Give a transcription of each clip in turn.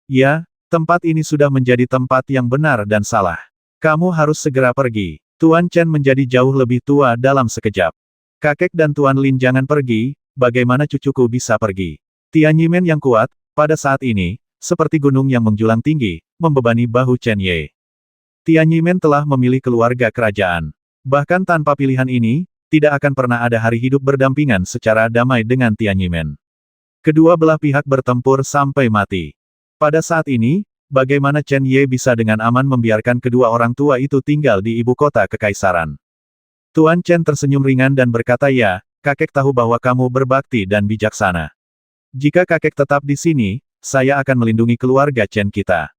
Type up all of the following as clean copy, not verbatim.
Ya, tempat ini sudah menjadi tempat yang benar dan salah. Kamu harus segera pergi. Tuan Chen menjadi jauh lebih tua dalam sekejap. Kakek dan Tuan Lin jangan pergi, bagaimana cucuku bisa pergi? Tianyimen yang kuat, pada saat ini, seperti gunung yang menjulang tinggi, membebani bahu Chen Ye. Tianyimen telah memilih keluarga kerajaan. Bahkan tanpa pilihan ini, tidak akan pernah ada hari hidup berdampingan secara damai dengan Tianyimen. Kedua belah pihak bertempur sampai mati. Pada saat ini, bagaimana Chen Ye bisa dengan aman membiarkan kedua orang tua itu tinggal di ibu kota kekaisaran? Tuan Chen tersenyum ringan dan berkata, ya, kakek tahu bahwa kamu berbakti dan bijaksana. Jika kakek tetap di sini, saya akan melindungi keluarga Chen kita.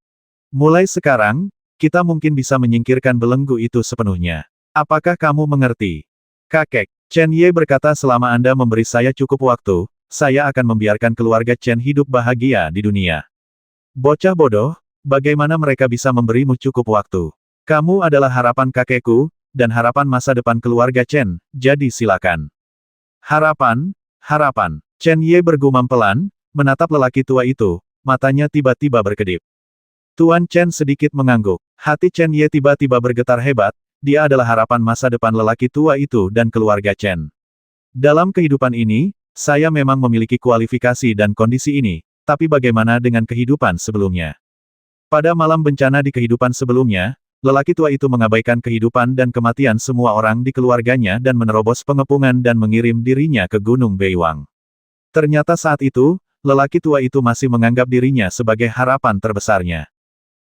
Mulai sekarang, kita mungkin bisa menyingkirkan belenggu itu sepenuhnya. Apakah kamu mengerti? Kakek, Chen Ye berkata, selama Anda memberi saya cukup waktu, saya akan membiarkan keluarga Chen hidup bahagia di dunia. Bocah bodoh, bagaimana mereka bisa memberimu cukup waktu? Kamu adalah harapan kakekku, dan harapan masa depan keluarga Chen, jadi silakan. Harapan, harapan. Chen Ye bergumam pelan, menatap lelaki tua itu, matanya tiba-tiba berkedip. Tuan Chen sedikit mengangguk. Hati Chen Ye tiba-tiba bergetar hebat, dia adalah harapan masa depan lelaki tua itu dan keluarga Chen. Dalam kehidupan ini, saya memang memiliki kualifikasi dan kondisi ini, tapi bagaimana dengan kehidupan sebelumnya? Pada malam bencana di kehidupan sebelumnya, lelaki tua itu mengabaikan kehidupan dan kematian semua orang di keluarganya dan menerobos pengepungan dan mengirim dirinya ke Gunung Beiwang. Ternyata saat itu, lelaki tua itu masih menganggap dirinya sebagai harapan terbesarnya.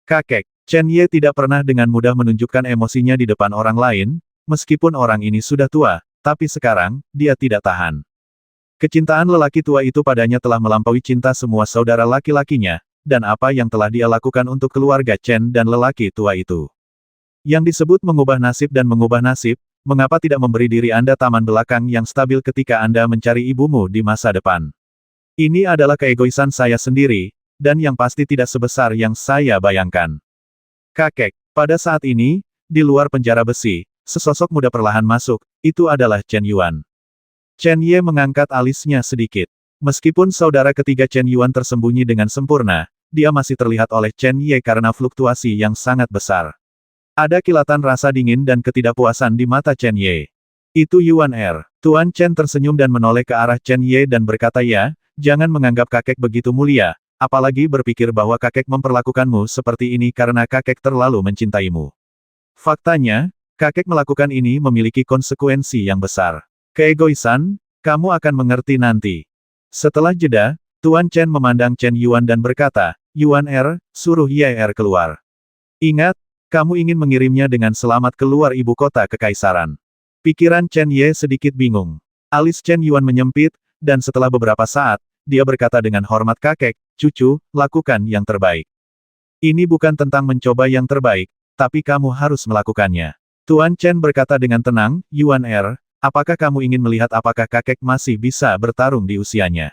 Kakek, Chen Ye tidak pernah dengan mudah menunjukkan emosinya di depan orang lain, meskipun orang ini sudah tua, tapi sekarang, dia tidak tahan. Kecintaan lelaki tua itu padanya telah melampaui cinta semua saudara laki-lakinya, dan apa yang telah dia lakukan untuk keluarga Chen dan lelaki tua itu. Yang disebut mengubah nasib dan mengubah nasib, mengapa tidak memberi diri Anda taman belakang yang stabil ketika Anda mencari ibumu di masa depan? Ini adalah keegoisan saya sendiri, dan yang pasti tidak sebesar yang saya bayangkan. Kakek, pada saat ini, di luar penjara besi, sesosok muda perlahan masuk, itu adalah Chen Yuan. Chen Ye mengangkat alisnya sedikit. Meskipun saudara ketiga Chen Yuan tersembunyi dengan sempurna, dia masih terlihat oleh Chen Ye karena fluktuasi yang sangat besar. Ada kilatan rasa dingin dan ketidakpuasan di mata Chen Ye. Itu Yuan Er. Tuan Chen tersenyum dan menoleh ke arah Chen Ye dan berkata, ya, jangan menganggap kakek begitu mulia, apalagi berpikir bahwa kakek memperlakukanmu seperti ini karena kakek terlalu mencintaimu. Faktanya, kakek melakukan ini memiliki konsekuensi yang besar. Keegoisan, kamu akan mengerti nanti. Setelah jeda, Tuan Chen memandang Chen Yuan dan berkata, Yuan Er, suruh Ye Er keluar. Ingat, kamu ingin mengirimnya dengan selamat keluar ibu kota kekaisaran. Pikiran Chen Ye sedikit bingung. Alis Chen Yuan menyempit, dan setelah beberapa saat, dia berkata dengan hormat, kakek, cucu, lakukan yang terbaik. Ini bukan tentang mencoba yang terbaik, tapi kamu harus melakukannya. Tuan Chen berkata dengan tenang, Yuan Er, apakah kamu ingin melihat apakah kakek masih bisa bertarung di usianya?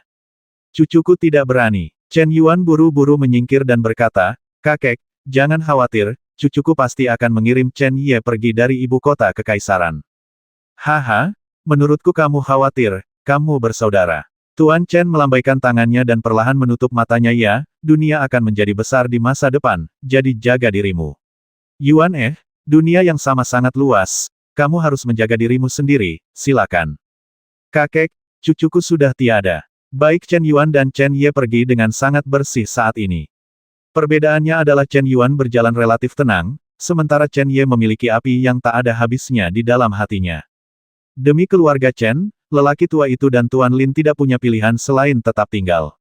Cucuku tidak berani. Chen Yuan buru-buru menyingkir dan berkata, kakek, jangan khawatir, cucuku pasti akan mengirim Chen Ye pergi dari ibu kota kekaisaran. Haha, menurutku kamu khawatir, kamu bersaudara. Tuan Chen melambaikan tangannya dan perlahan menutup matanya, ya, dunia akan menjadi besar di masa depan, jadi jaga dirimu. Yuan dunia yang sama sangat luas, kamu harus menjaga dirimu sendiri, silakan. Kakek, cucuku sudah tiada. Baik Chen Yuan dan Chen Ye pergi dengan sangat bersih saat ini. Perbedaannya adalah Chen Yuan berjalan relatif tenang, sementara Chen Ye memiliki api yang tak ada habisnya di dalam hatinya. Demi keluarga Chen, lelaki tua itu dan Tuan Lin tidak punya pilihan selain tetap tinggal.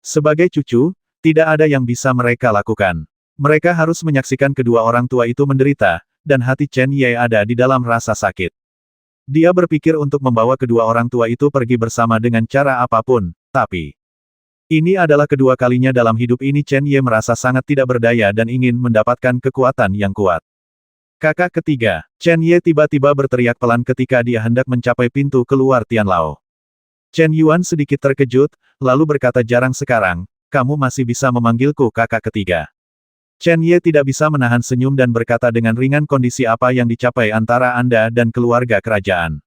Sebagai cucu, tidak ada yang bisa mereka lakukan. Mereka harus menyaksikan kedua orang tua itu menderita, dan hati Chen Ye ada di dalam rasa sakit. Dia berpikir untuk membawa kedua orang tua itu pergi bersama dengan cara apapun, tapi ini adalah kedua kalinya dalam hidup ini Chen Ye merasa sangat tidak berdaya dan ingin mendapatkan kekuatan yang kuat. Kakak ketiga, Chen Ye tiba-tiba berteriak pelan ketika dia hendak mencapai pintu keluar Tianlao. Chen Yuan sedikit terkejut, lalu berkata, jarang sekarang, kamu masih bisa memanggilku kakak ketiga. Chen Ye tidak bisa menahan senyum dan berkata dengan ringan, kondisi apa yang dicapai antara Anda dan keluarga kerajaan.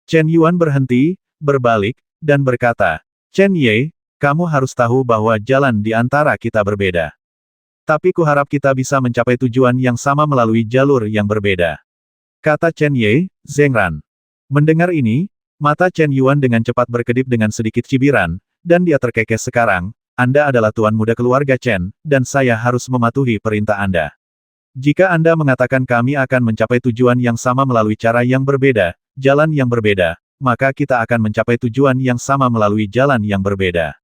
Chen Yuan berhenti, berbalik, dan berkata, Chen Ye, Kamu harus tahu bahwa jalan di antara kita berbeda. Tapi kuharap kita bisa mencapai tujuan yang sama melalui jalur yang berbeda. Kata Chen Ye, Zhengran. Mendengar ini, mata Chen Yuan dengan cepat berkedip dengan sedikit cibiran, dan dia terkekeh sekarang. Anda adalah tuan muda keluarga Chen, dan saya harus mematuhi perintah Anda. Jika Anda mengatakan kami akan mencapai tujuan yang sama melalui cara yang berbeda, jalan yang berbeda, maka kita akan mencapai tujuan yang sama melalui jalan yang berbeda.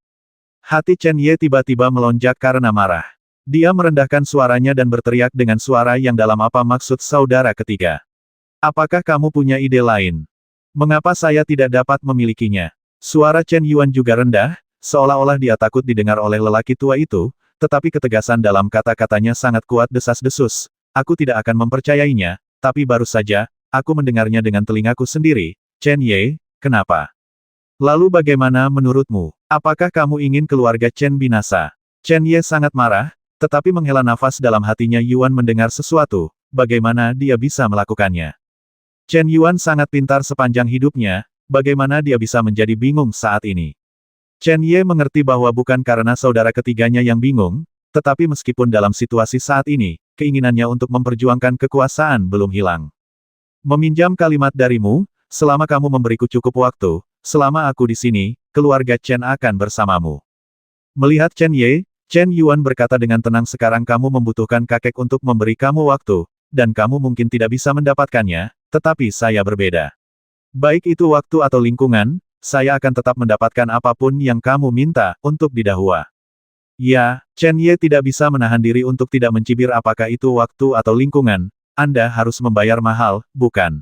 Hati Chen Ye tiba-tiba melonjak karena marah. Dia merendahkan suaranya dan berteriak dengan suara yang dalam, apa maksud saudara ketiga? Apakah kamu punya ide lain? Mengapa saya tidak dapat memilikinya? Suara Chen Yuan juga rendah, seolah-olah dia takut didengar oleh lelaki tua itu, tetapi ketegasan dalam kata-katanya sangat kuat, desas-desus. Aku tidak akan mempercayainya, tapi baru saja, aku mendengarnya dengan telingaku sendiri. Chen Ye, kenapa? Lalu bagaimana menurutmu? Apakah kamu ingin keluarga Chen binasa? Chen Ye sangat marah, tetapi menghela nafas dalam hatinya. Yuan mendengar sesuatu, bagaimana dia bisa melakukannya? Chen Yuan sangat pintar sepanjang hidupnya, bagaimana dia bisa menjadi bingung saat ini? Chen Ye mengerti bahwa bukan karena saudara ketiganya yang bingung, tetapi meskipun dalam situasi saat ini, keinginannya untuk memperjuangkan kekuasaan belum hilang. Meminjam kalimat darimu, selama kamu memberiku cukup waktu, selama aku di sini, keluarga Chen akan bersamamu. Melihat Chen Ye, Chen Yuan berkata dengan tenang, sekarang kamu membutuhkan kakek untuk memberi kamu waktu, dan kamu mungkin tidak bisa mendapatkannya, tetapi saya berbeda. Baik itu waktu atau lingkungan, saya akan tetap mendapatkan apapun yang kamu minta, untuk didahua. Ya, Chen Ye tidak bisa menahan diri untuk tidak mencibir. Apakah itu waktu atau lingkungan? Anda harus membayar mahal, bukan?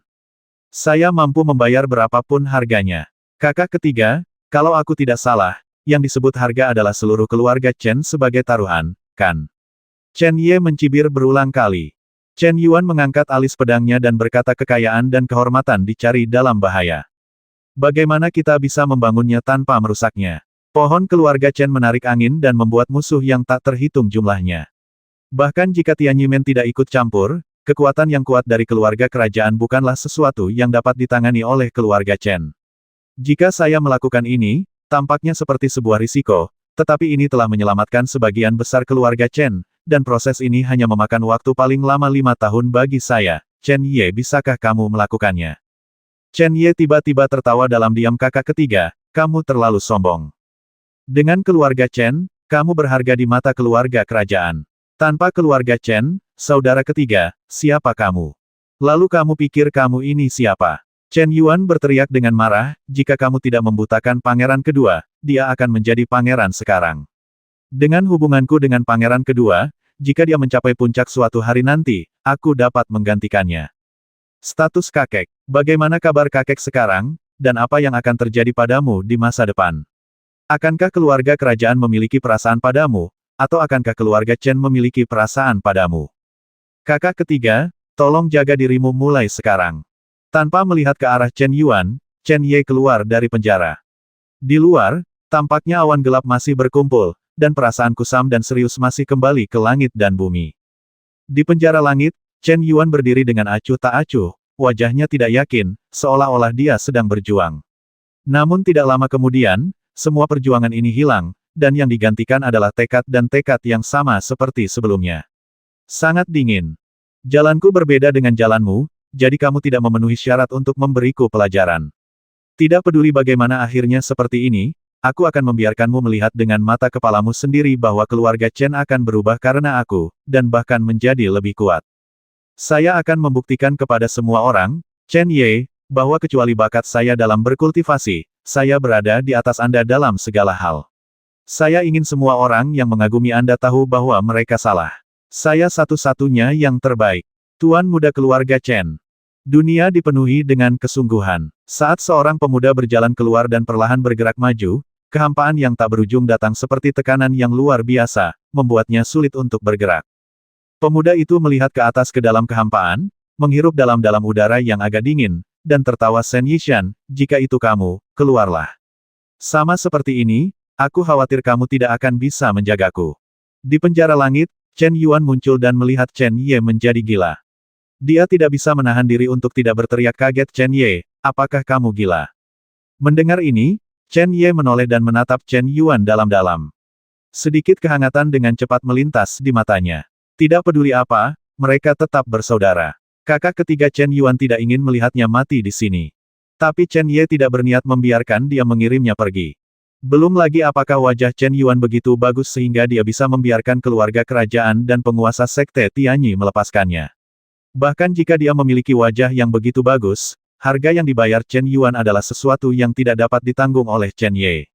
Saya mampu membayar berapapun harganya. Kakak ketiga, kalau aku tidak salah, yang disebut harga adalah seluruh keluarga Chen sebagai taruhan, kan? Chen Ye mencibir berulang kali. Chen Yuan mengangkat alis pedangnya dan berkata, kekayaan dan kehormatan dicari dalam bahaya. Bagaimana kita bisa membangunnya tanpa merusaknya? Pohon keluarga Chen menarik angin dan membuat musuh yang tak terhitung jumlahnya. Bahkan jika Tianyimen tidak ikut campur, kekuatan yang kuat dari keluarga kerajaan bukanlah sesuatu yang dapat ditangani oleh keluarga Chen. Jika saya melakukan ini, tampaknya seperti sebuah risiko, tetapi ini telah menyelamatkan sebagian besar keluarga Chen, dan proses ini hanya memakan waktu paling lama 5 tahun bagi saya. Chen Ye, bisakah kamu melakukannya? Chen Ye tiba-tiba tertawa dalam diam. Kakak ketiga, kamu terlalu sombong. Dengan keluarga Chen, kamu berharga di mata keluarga kerajaan. Tanpa keluarga Chen, saudara ketiga, siapa kamu? Lalu kamu pikir kamu ini siapa? Chen Yuan berteriak dengan marah, jika kamu tidak membutakan pangeran kedua, dia akan menjadi pangeran sekarang. Dengan hubunganku dengan pangeran kedua, jika dia mencapai puncak suatu hari nanti, aku dapat menggantikannya. Status kakek, bagaimana kabar kakek sekarang, dan apa yang akan terjadi padamu di masa depan? Akankah keluarga kerajaan memiliki perasaan padamu, atau akankah keluarga Chen memiliki perasaan padamu? Kakak ketiga, tolong jaga dirimu mulai sekarang. Tanpa melihat ke arah Chen Yuan, Chen Ye keluar dari penjara. Di luar, tampaknya awan gelap masih berkumpul, dan perasaan kusam dan serius masih kembali ke langit dan bumi. Di penjara langit, Chen Yuan berdiri dengan acuh tak acuh, wajahnya tidak yakin, seolah-olah dia sedang berjuang. Namun tidak lama kemudian, semua perjuangan ini hilang, dan yang digantikan adalah tekad dan tekad yang sama seperti sebelumnya. Sangat dingin. Jalanku berbeda dengan jalanmu, jadi kamu tidak memenuhi syarat untuk memberiku pelajaran. Tidak peduli bagaimana akhirnya seperti ini, aku akan membiarkanmu melihat dengan mata kepalamu sendiri bahwa keluarga Chen akan berubah karena aku, dan bahkan menjadi lebih kuat. Saya akan membuktikan kepada semua orang, Chen Ye, bahwa kecuali bakat saya dalam berkultivasi, saya berada di atas Anda dalam segala hal. Saya ingin semua orang yang mengagumi Anda tahu bahwa mereka salah. Saya satu-satunya yang terbaik. Tuan muda keluarga Chen. Dunia dipenuhi dengan kesungguhan. Saat seorang pemuda berjalan keluar dan perlahan bergerak maju, kehampaan yang tak berujung datang seperti tekanan yang luar biasa, membuatnya sulit untuk bergerak. Pemuda itu melihat ke atas ke dalam kehampaan, menghirup dalam-dalam udara yang agak dingin, dan tertawa. Shen Yishan, jika itu kamu, keluarlah. Sama seperti ini, aku khawatir kamu tidak akan bisa menjagaku. Di penjara langit, Chen Yuan muncul dan melihat Chen Ye menjadi gila. Dia tidak bisa menahan diri untuk tidak berteriak kaget. Chen Ye, apakah kamu gila? Mendengar ini, Chen Ye menoleh dan menatap Chen Yuan dalam-dalam. Sedikit kehangatan dengan cepat melintas di matanya. Tidak peduli apa, mereka tetap bersaudara. Kakak ketiga Chen Yuan tidak ingin melihatnya mati di sini. Tapi Chen Ye tidak berniat membiarkan dia mengirimnya pergi. Belum lagi apakah wajah Chen Yuan begitu bagus sehingga dia bisa membiarkan keluarga kerajaan dan penguasa sekte Tianyi melepaskannya. Bahkan jika dia memiliki wajah yang begitu bagus, harga yang dibayar Chen Yuan adalah sesuatu yang tidak dapat ditanggung oleh Chen Ye.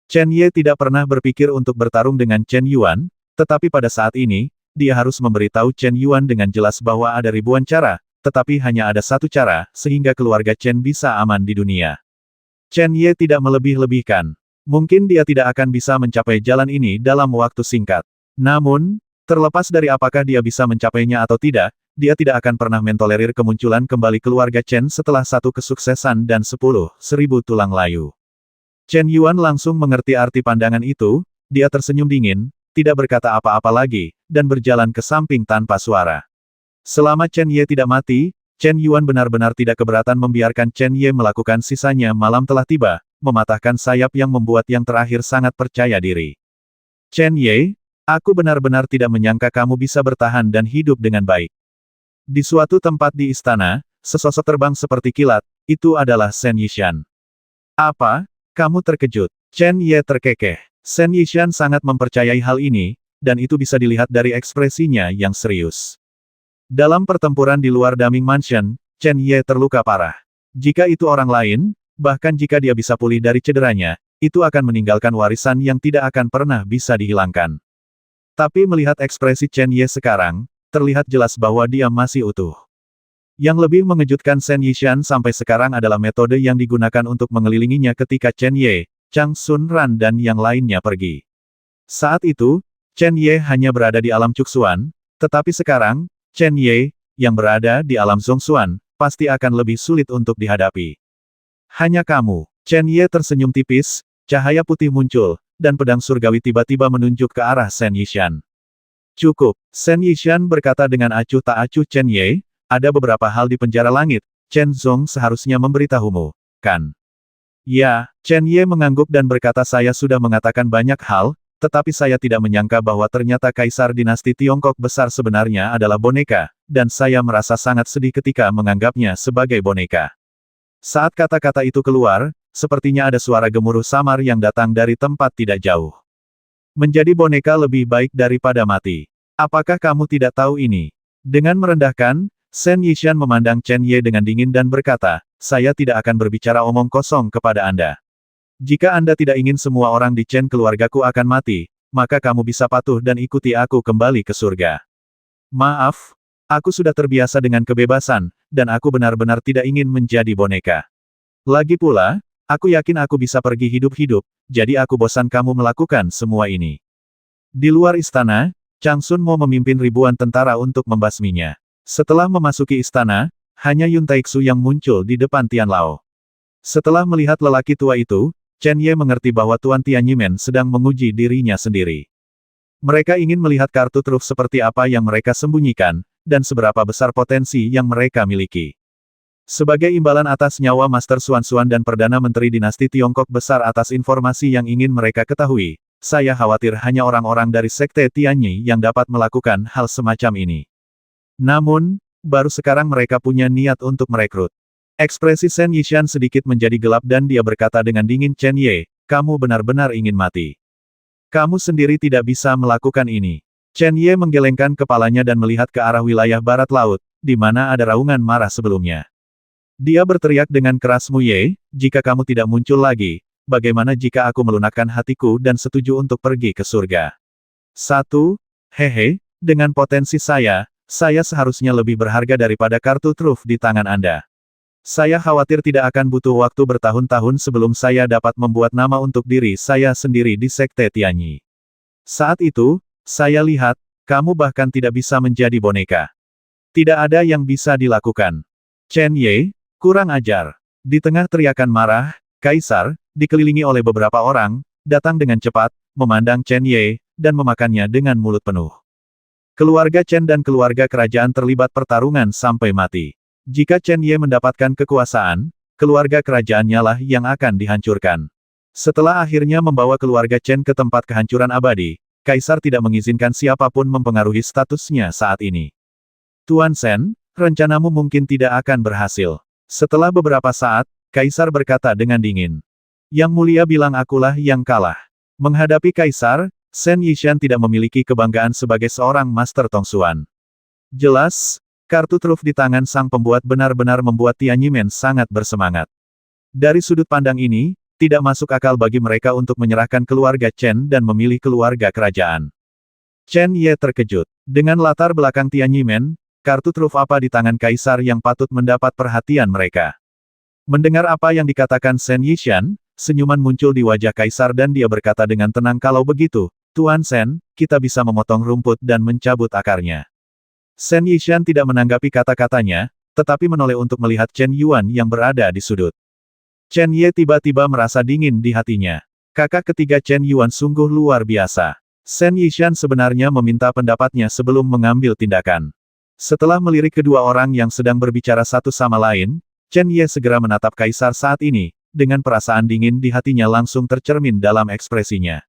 Chen Ye tidak pernah berpikir untuk bertarung dengan Chen Yuan, tetapi pada saat ini, dia harus memberitahu Chen Yuan dengan jelas bahwa ada ribuan cara, tetapi hanya ada satu cara, sehingga keluarga Chen bisa aman di dunia. Chen Ye tidak melebih-lebihkan. Mungkin dia tidak akan bisa mencapai jalan ini dalam waktu singkat. Namun, terlepas dari apakah dia bisa mencapainya atau tidak, dia tidak akan pernah mentolerir kemunculan kembali keluarga Chen setelah satu kesuksesan dan 10.000 tulang layu. Chen Yuan langsung mengerti arti pandangan itu, dia tersenyum dingin, tidak berkata apa-apa lagi, dan berjalan ke samping tanpa suara. Selama Chen Ye tidak mati, Chen Yuan benar-benar tidak keberatan membiarkan Chen Ye melakukan sisanya. Malam telah tiba, mematahkan sayap yang membuat yang terakhir sangat percaya diri. Chen Ye, aku benar-benar tidak menyangka kamu bisa bertahan dan hidup dengan baik. Di suatu tempat di istana, sesosok terbang seperti kilat, itu adalah Shen Yishan. Apa? Kamu terkejut? Chen Ye terkekeh. Shen Yishan sangat mempercayai hal ini, dan itu bisa dilihat dari ekspresinya yang serius. Dalam pertempuran di luar Daming Mansion, Chen Ye terluka parah. Jika itu orang lain, bahkan jika dia bisa pulih dari cederanya, itu akan meninggalkan warisan yang tidak akan pernah bisa dihilangkan. Tapi melihat ekspresi Chen Ye sekarang, terlihat jelas bahwa dia masih utuh. Yang lebih mengejutkan Shen Yishan sampai sekarang adalah metode yang digunakan untuk mengelilinginya ketika Chen Ye, Chang Sun Ran dan yang lainnya pergi. Saat itu, Chen Ye hanya berada di alam Cuksuan, tetapi sekarang, Chen Ye, yang berada di alam Zhongxuan, pasti akan lebih sulit untuk dihadapi. Hanya kamu. Chen Ye tersenyum tipis, cahaya putih muncul, dan pedang surgawi tiba-tiba menunjuk ke arah Shen Yishan. Cukup, Shen Yishan berkata dengan acuh tak acuh Chen Ye, ada beberapa hal di penjara langit, Chen Zong seharusnya memberitahumu, kan? Ya, Chen Ye mengangguk dan berkata saya sudah mengatakan banyak hal, tetapi saya tidak menyangka bahwa ternyata Kaisar Dinasti Tiongkok besar sebenarnya adalah boneka, dan saya merasa sangat sedih ketika menganggapnya sebagai boneka. Saat kata-kata itu keluar, sepertinya ada suara gemuruh samar yang datang dari tempat tidak jauh. Menjadi boneka lebih baik daripada mati. Apakah kamu tidak tahu ini? Dengan merendahkan, Shen Yishan memandang Chen Ye dengan dingin dan berkata, saya tidak akan berbicara omong kosong kepada Anda. Jika Anda tidak ingin semua orang di Chen keluargaku akan mati, maka kamu bisa patuh dan ikuti aku kembali ke surga. Maaf, aku sudah terbiasa dengan kebebasan, dan aku benar-benar tidak ingin menjadi boneka. Lagi pula, aku yakin aku bisa pergi hidup-hidup, jadi aku bosan kamu melakukan semua ini. Di luar istana, Chang Sun Mo memimpin ribuan tentara untuk membasminya. Setelah memasuki istana, hanya Yun Taixu yang muncul di depan Tian Lao. Setelah melihat lelaki tua itu, Chen Ye mengerti bahwa Tuan Tianyimen sedang menguji dirinya sendiri. Mereka ingin melihat kartu truf seperti apa yang mereka sembunyikan, dan seberapa besar potensi yang mereka miliki. Sebagai imbalan atas nyawa Master Xuan dan Perdana Menteri Dinasti Tiongkok besar atas informasi yang ingin mereka ketahui, saya khawatir hanya orang-orang dari Sekte Tianyi yang dapat melakukan hal semacam ini. Namun, baru sekarang mereka punya niat untuk merekrut. Ekspresi Shen Yishan sedikit menjadi gelap dan dia berkata dengan dingin Chen Ye, kamu benar-benar ingin mati. Kamu sendiri tidak bisa melakukan ini. Chen Ye menggelengkan kepalanya dan melihat ke arah wilayah barat laut, di mana ada raungan marah sebelumnya. Dia berteriak dengan keras Mu Ye, jika kamu tidak muncul lagi, bagaimana jika aku melunakkan hatiku dan setuju untuk pergi ke surga? Hehe, dengan potensi saya seharusnya lebih berharga daripada kartu truf di tangan Anda. Saya khawatir tidak akan butuh waktu bertahun-tahun sebelum saya dapat membuat nama untuk diri saya sendiri di Sekte Tianyi. Saat itu, saya lihat, kamu bahkan tidak bisa menjadi boneka. Tidak ada yang bisa dilakukan. Chen Ye, kurang ajar. Di tengah teriakan marah, Kaisar, dikelilingi oleh beberapa orang, datang dengan cepat, memandang Chen Ye, dan memakannya dengan mulut penuh. Keluarga Chen dan keluarga kerajaan terlibat pertarungan sampai mati. Jika Chen Ye mendapatkan kekuasaan, keluarga kerajaannya lah yang akan dihancurkan. Setelah akhirnya membawa keluarga Chen ke tempat kehancuran abadi, Kaisar tidak mengizinkan siapapun mempengaruhi statusnya saat ini. Tuan Shen, rencanamu mungkin tidak akan berhasil. Setelah beberapa saat, Kaisar berkata dengan dingin. Yang mulia bilang akulah yang kalah. Menghadapi Kaisar, Shen Yishan tidak memiliki kebanggaan sebagai seorang Master Tongsuan. Jelas, kartu truf di tangan sang pembuat benar-benar membuat Tianyimen sangat bersemangat. Dari sudut pandang ini, tidak masuk akal bagi mereka untuk menyerahkan keluarga Chen dan memilih keluarga kerajaan. Chen Ye terkejut. Dengan latar belakang Tianyimen, kartu truf apa di tangan Kaisar yang patut mendapat perhatian mereka? Mendengar apa yang dikatakan Shen Yishan, senyuman muncul di wajah Kaisar dan dia berkata dengan tenang kalau begitu, Tuan Shen, kita bisa memotong rumput dan mencabut akarnya. Shen Yishan tidak menanggapi kata-katanya, tetapi menoleh untuk melihat Chen Yuan yang berada di sudut. Chen Ye tiba-tiba merasa dingin di hatinya. Kakak ketiga Chen Yuan sungguh luar biasa. Shen Yishan sebenarnya meminta pendapatnya sebelum mengambil tindakan. Setelah melirik kedua orang yang sedang berbicara satu sama lain, Chen Ye segera menatap Kaisar saat ini, dengan perasaan dingin di hatinya langsung tercermin dalam ekspresinya.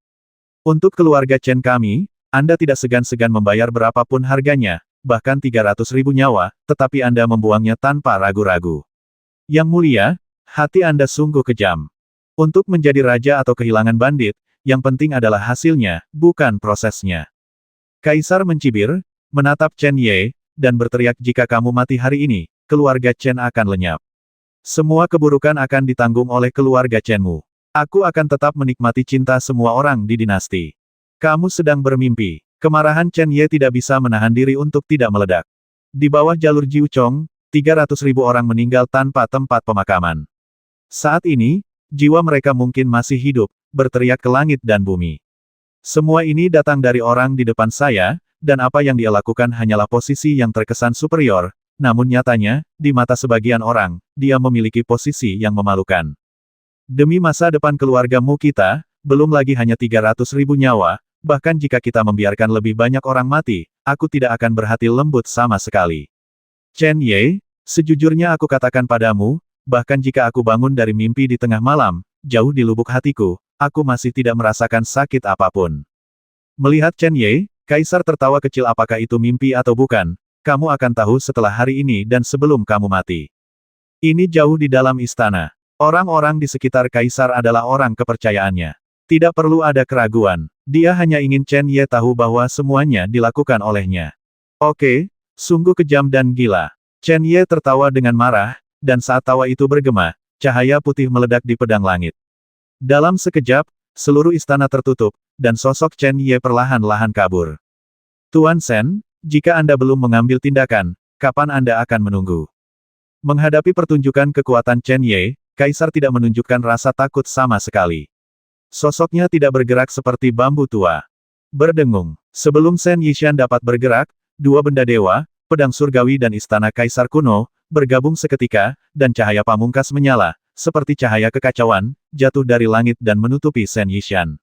Untuk keluarga Chen kami, Anda tidak segan-segan membayar berapapun harganya, bahkan 300.000 nyawa, tetapi Anda membuangnya tanpa ragu-ragu. Yang mulia, hati Anda sungguh kejam. Untuk menjadi raja atau kehilangan bandit, yang penting adalah hasilnya, bukan prosesnya. Kaisar mencibir, menatap Chen Ye, dan berteriak jika kamu mati hari ini, keluarga Chen akan lenyap. Semua keburukan akan ditanggung oleh keluarga Chenmu. Aku akan tetap menikmati cinta semua orang di dinasti. Kamu sedang bermimpi. Kemarahan Chen Ye tidak bisa menahan diri untuk tidak meledak. Di bawah jalur Jiuchong, 300.000 orang meninggal tanpa tempat pemakaman. Saat ini, jiwa mereka mungkin masih hidup, berteriak ke langit dan bumi. Semua ini datang dari orang di depan saya, dan apa yang dia lakukan hanyalah posisi yang terkesan superior, namun nyatanya, di mata sebagian orang, dia memiliki posisi yang memalukan. Demi masa depan keluargamu kita, belum lagi hanya 300.000 nyawa, bahkan jika kita membiarkan lebih banyak orang mati, aku tidak akan berhati lembut sama sekali. Chen Ye, sejujurnya aku katakan padamu, bahkan jika aku bangun dari mimpi di tengah malam, jauh di lubuk hatiku, aku masih tidak merasakan sakit apapun. Melihat Chen Ye, Kaisar tertawa kecil apakah itu mimpi atau bukan, kamu akan tahu setelah hari ini dan sebelum kamu mati. Ini jauh di dalam istana. Orang-orang di sekitar Kaisar adalah orang kepercayaannya. Tidak perlu ada keraguan. Dia hanya ingin Chen Ye tahu bahwa semuanya dilakukan olehnya. Oke, sungguh kejam dan gila. Chen Ye tertawa dengan marah, dan saat tawa itu bergema, cahaya putih meledak di pedang langit. Dalam sekejap, seluruh istana tertutup, dan sosok Chen Ye perlahan-lahan kabur. Tuan Shen, jika Anda belum mengambil tindakan, kapan Anda akan menunggu? Menghadapi pertunjukan kekuatan Chen Ye, Kaisar tidak menunjukkan rasa takut sama sekali. Sosoknya tidak bergerak seperti bambu tua. Berdengung. Sebelum Shen Yishan dapat bergerak, dua benda dewa, pedang surgawi dan istana Kaisar kuno, bergabung seketika, dan cahaya pamungkas menyala, seperti cahaya kekacauan, jatuh dari langit dan menutupi Shen Yishan.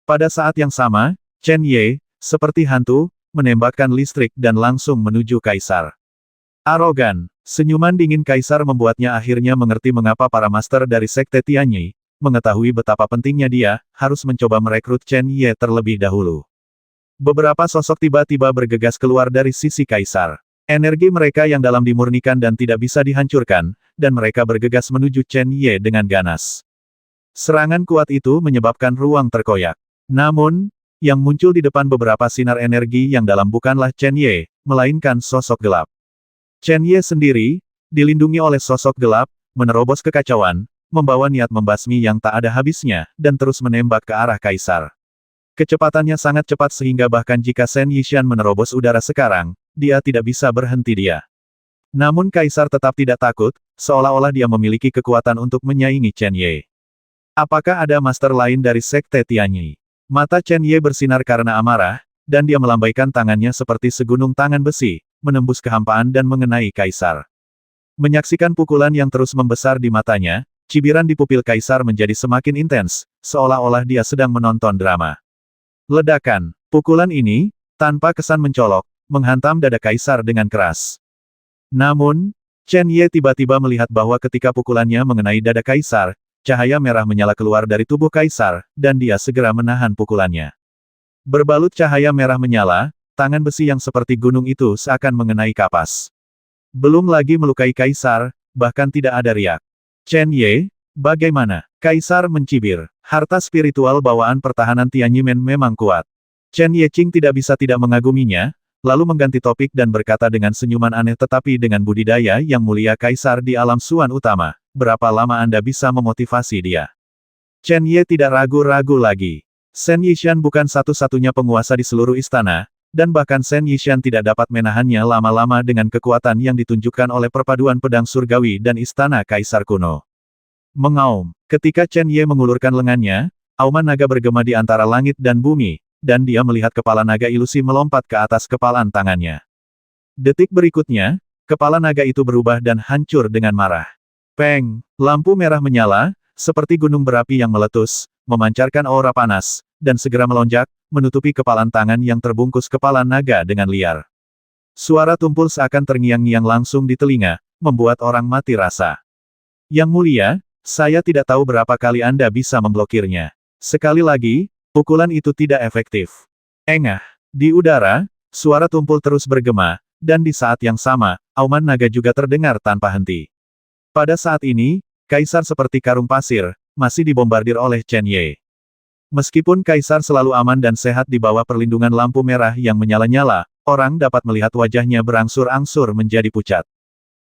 Pada saat yang sama, Chen Ye, seperti hantu, menembakkan listrik dan langsung menuju Kaisar. Arogan. Senyuman dingin Kaisar membuatnya akhirnya mengerti mengapa para master dari Sekte Tianyi, mengetahui betapa pentingnya dia, harus mencoba merekrut Chen Ye terlebih dahulu. Beberapa sosok tiba-tiba bergegas keluar dari sisi Kaisar. Energi mereka yang dalam dimurnikan dan tidak bisa dihancurkan, dan mereka bergegas menuju Chen Ye dengan ganas. Serangan kuat itu menyebabkan ruang terkoyak. Namun, yang muncul di depan beberapa sinar energi yang dalam bukanlah Chen Ye, melainkan sosok gelap. Chen Ye sendiri, dilindungi oleh sosok gelap, menerobos kekacauan, membawa niat membasmi yang tak ada habisnya, dan terus menembak ke arah Kaisar. Kecepatannya sangat cepat sehingga bahkan jika Shen Yishan menerobos udara sekarang, dia tidak bisa berhenti dia. Namun Kaisar tetap tidak takut, seolah-olah dia memiliki kekuatan untuk menyaingi Chen Ye. Apakah ada master lain dari Sekte Tianyi? Mata Chen Ye bersinar karena amarah, dan dia melambaikan tangannya seperti segunung tangan besi, menembus kehampaan dan mengenai Kaisar. Menyaksikan pukulan yang terus membesar di matanya, cibiran di pupil Kaisar menjadi semakin intens, seolah-olah dia sedang menonton drama. Ledakan. Pukulan ini, tanpa kesan mencolok, menghantam dada Kaisar dengan keras. Namun, Chen Ye tiba-tiba melihat bahwa ketika pukulannya mengenai dada Kaisar, cahaya merah menyala keluar dari tubuh kaisar, dan dia segera menahan pukulannya. Berbalut cahaya merah menyala, tangan besi yang seperti gunung itu seakan mengenai kapas. Belum lagi melukai kaisar, bahkan tidak ada riak. Chen Ye, bagaimana? Kaisar mencibir. Harta spiritual bawaan pertahanan Tianyimen memang kuat. Chen Yeqing tidak bisa tidak mengaguminya, lalu mengganti topik dan berkata dengan senyuman aneh tetapi dengan budidaya yang mulia Kaisar di alam Suan Utama, berapa lama Anda bisa memotivasi dia? Chen Ye tidak ragu-ragu lagi. Shen Yishan bukan satu-satunya penguasa di seluruh istana, dan bahkan Shen Yishan tidak dapat menahannya lama-lama dengan kekuatan yang ditunjukkan oleh perpaduan pedang surgawi dan istana Kaisar kuno. Mengaum. Ketika Chen Ye mengulurkan lengannya, auman naga bergema di antara langit dan bumi, dan dia melihat kepala naga ilusi melompat ke atas kepalan tangannya. Detik berikutnya, kepala naga itu berubah dan hancur dengan marah. Peng! Lampu merah menyala, seperti gunung berapi yang meletus, memancarkan aura panas, dan segera melonjak, menutupi kepalan tangan yang terbungkus kepala naga dengan liar. Suara tumpul seakan terngiang-ngiang langsung di telinga, membuat orang mati rasa. Yang mulia, saya tidak tahu berapa kali Anda bisa memblokirnya. Sekali lagi, pukulan itu tidak efektif. Engah. Di udara, suara tumpul terus bergema, dan di saat yang sama, auman naga juga terdengar tanpa henti. Pada saat ini, Kaisar seperti karung pasir, masih dibombardir oleh Chen Ye. Meskipun Kaisar selalu aman dan sehat di bawah perlindungan lampu merah yang menyala-nyala, orang dapat melihat wajahnya berangsur-angsur menjadi pucat.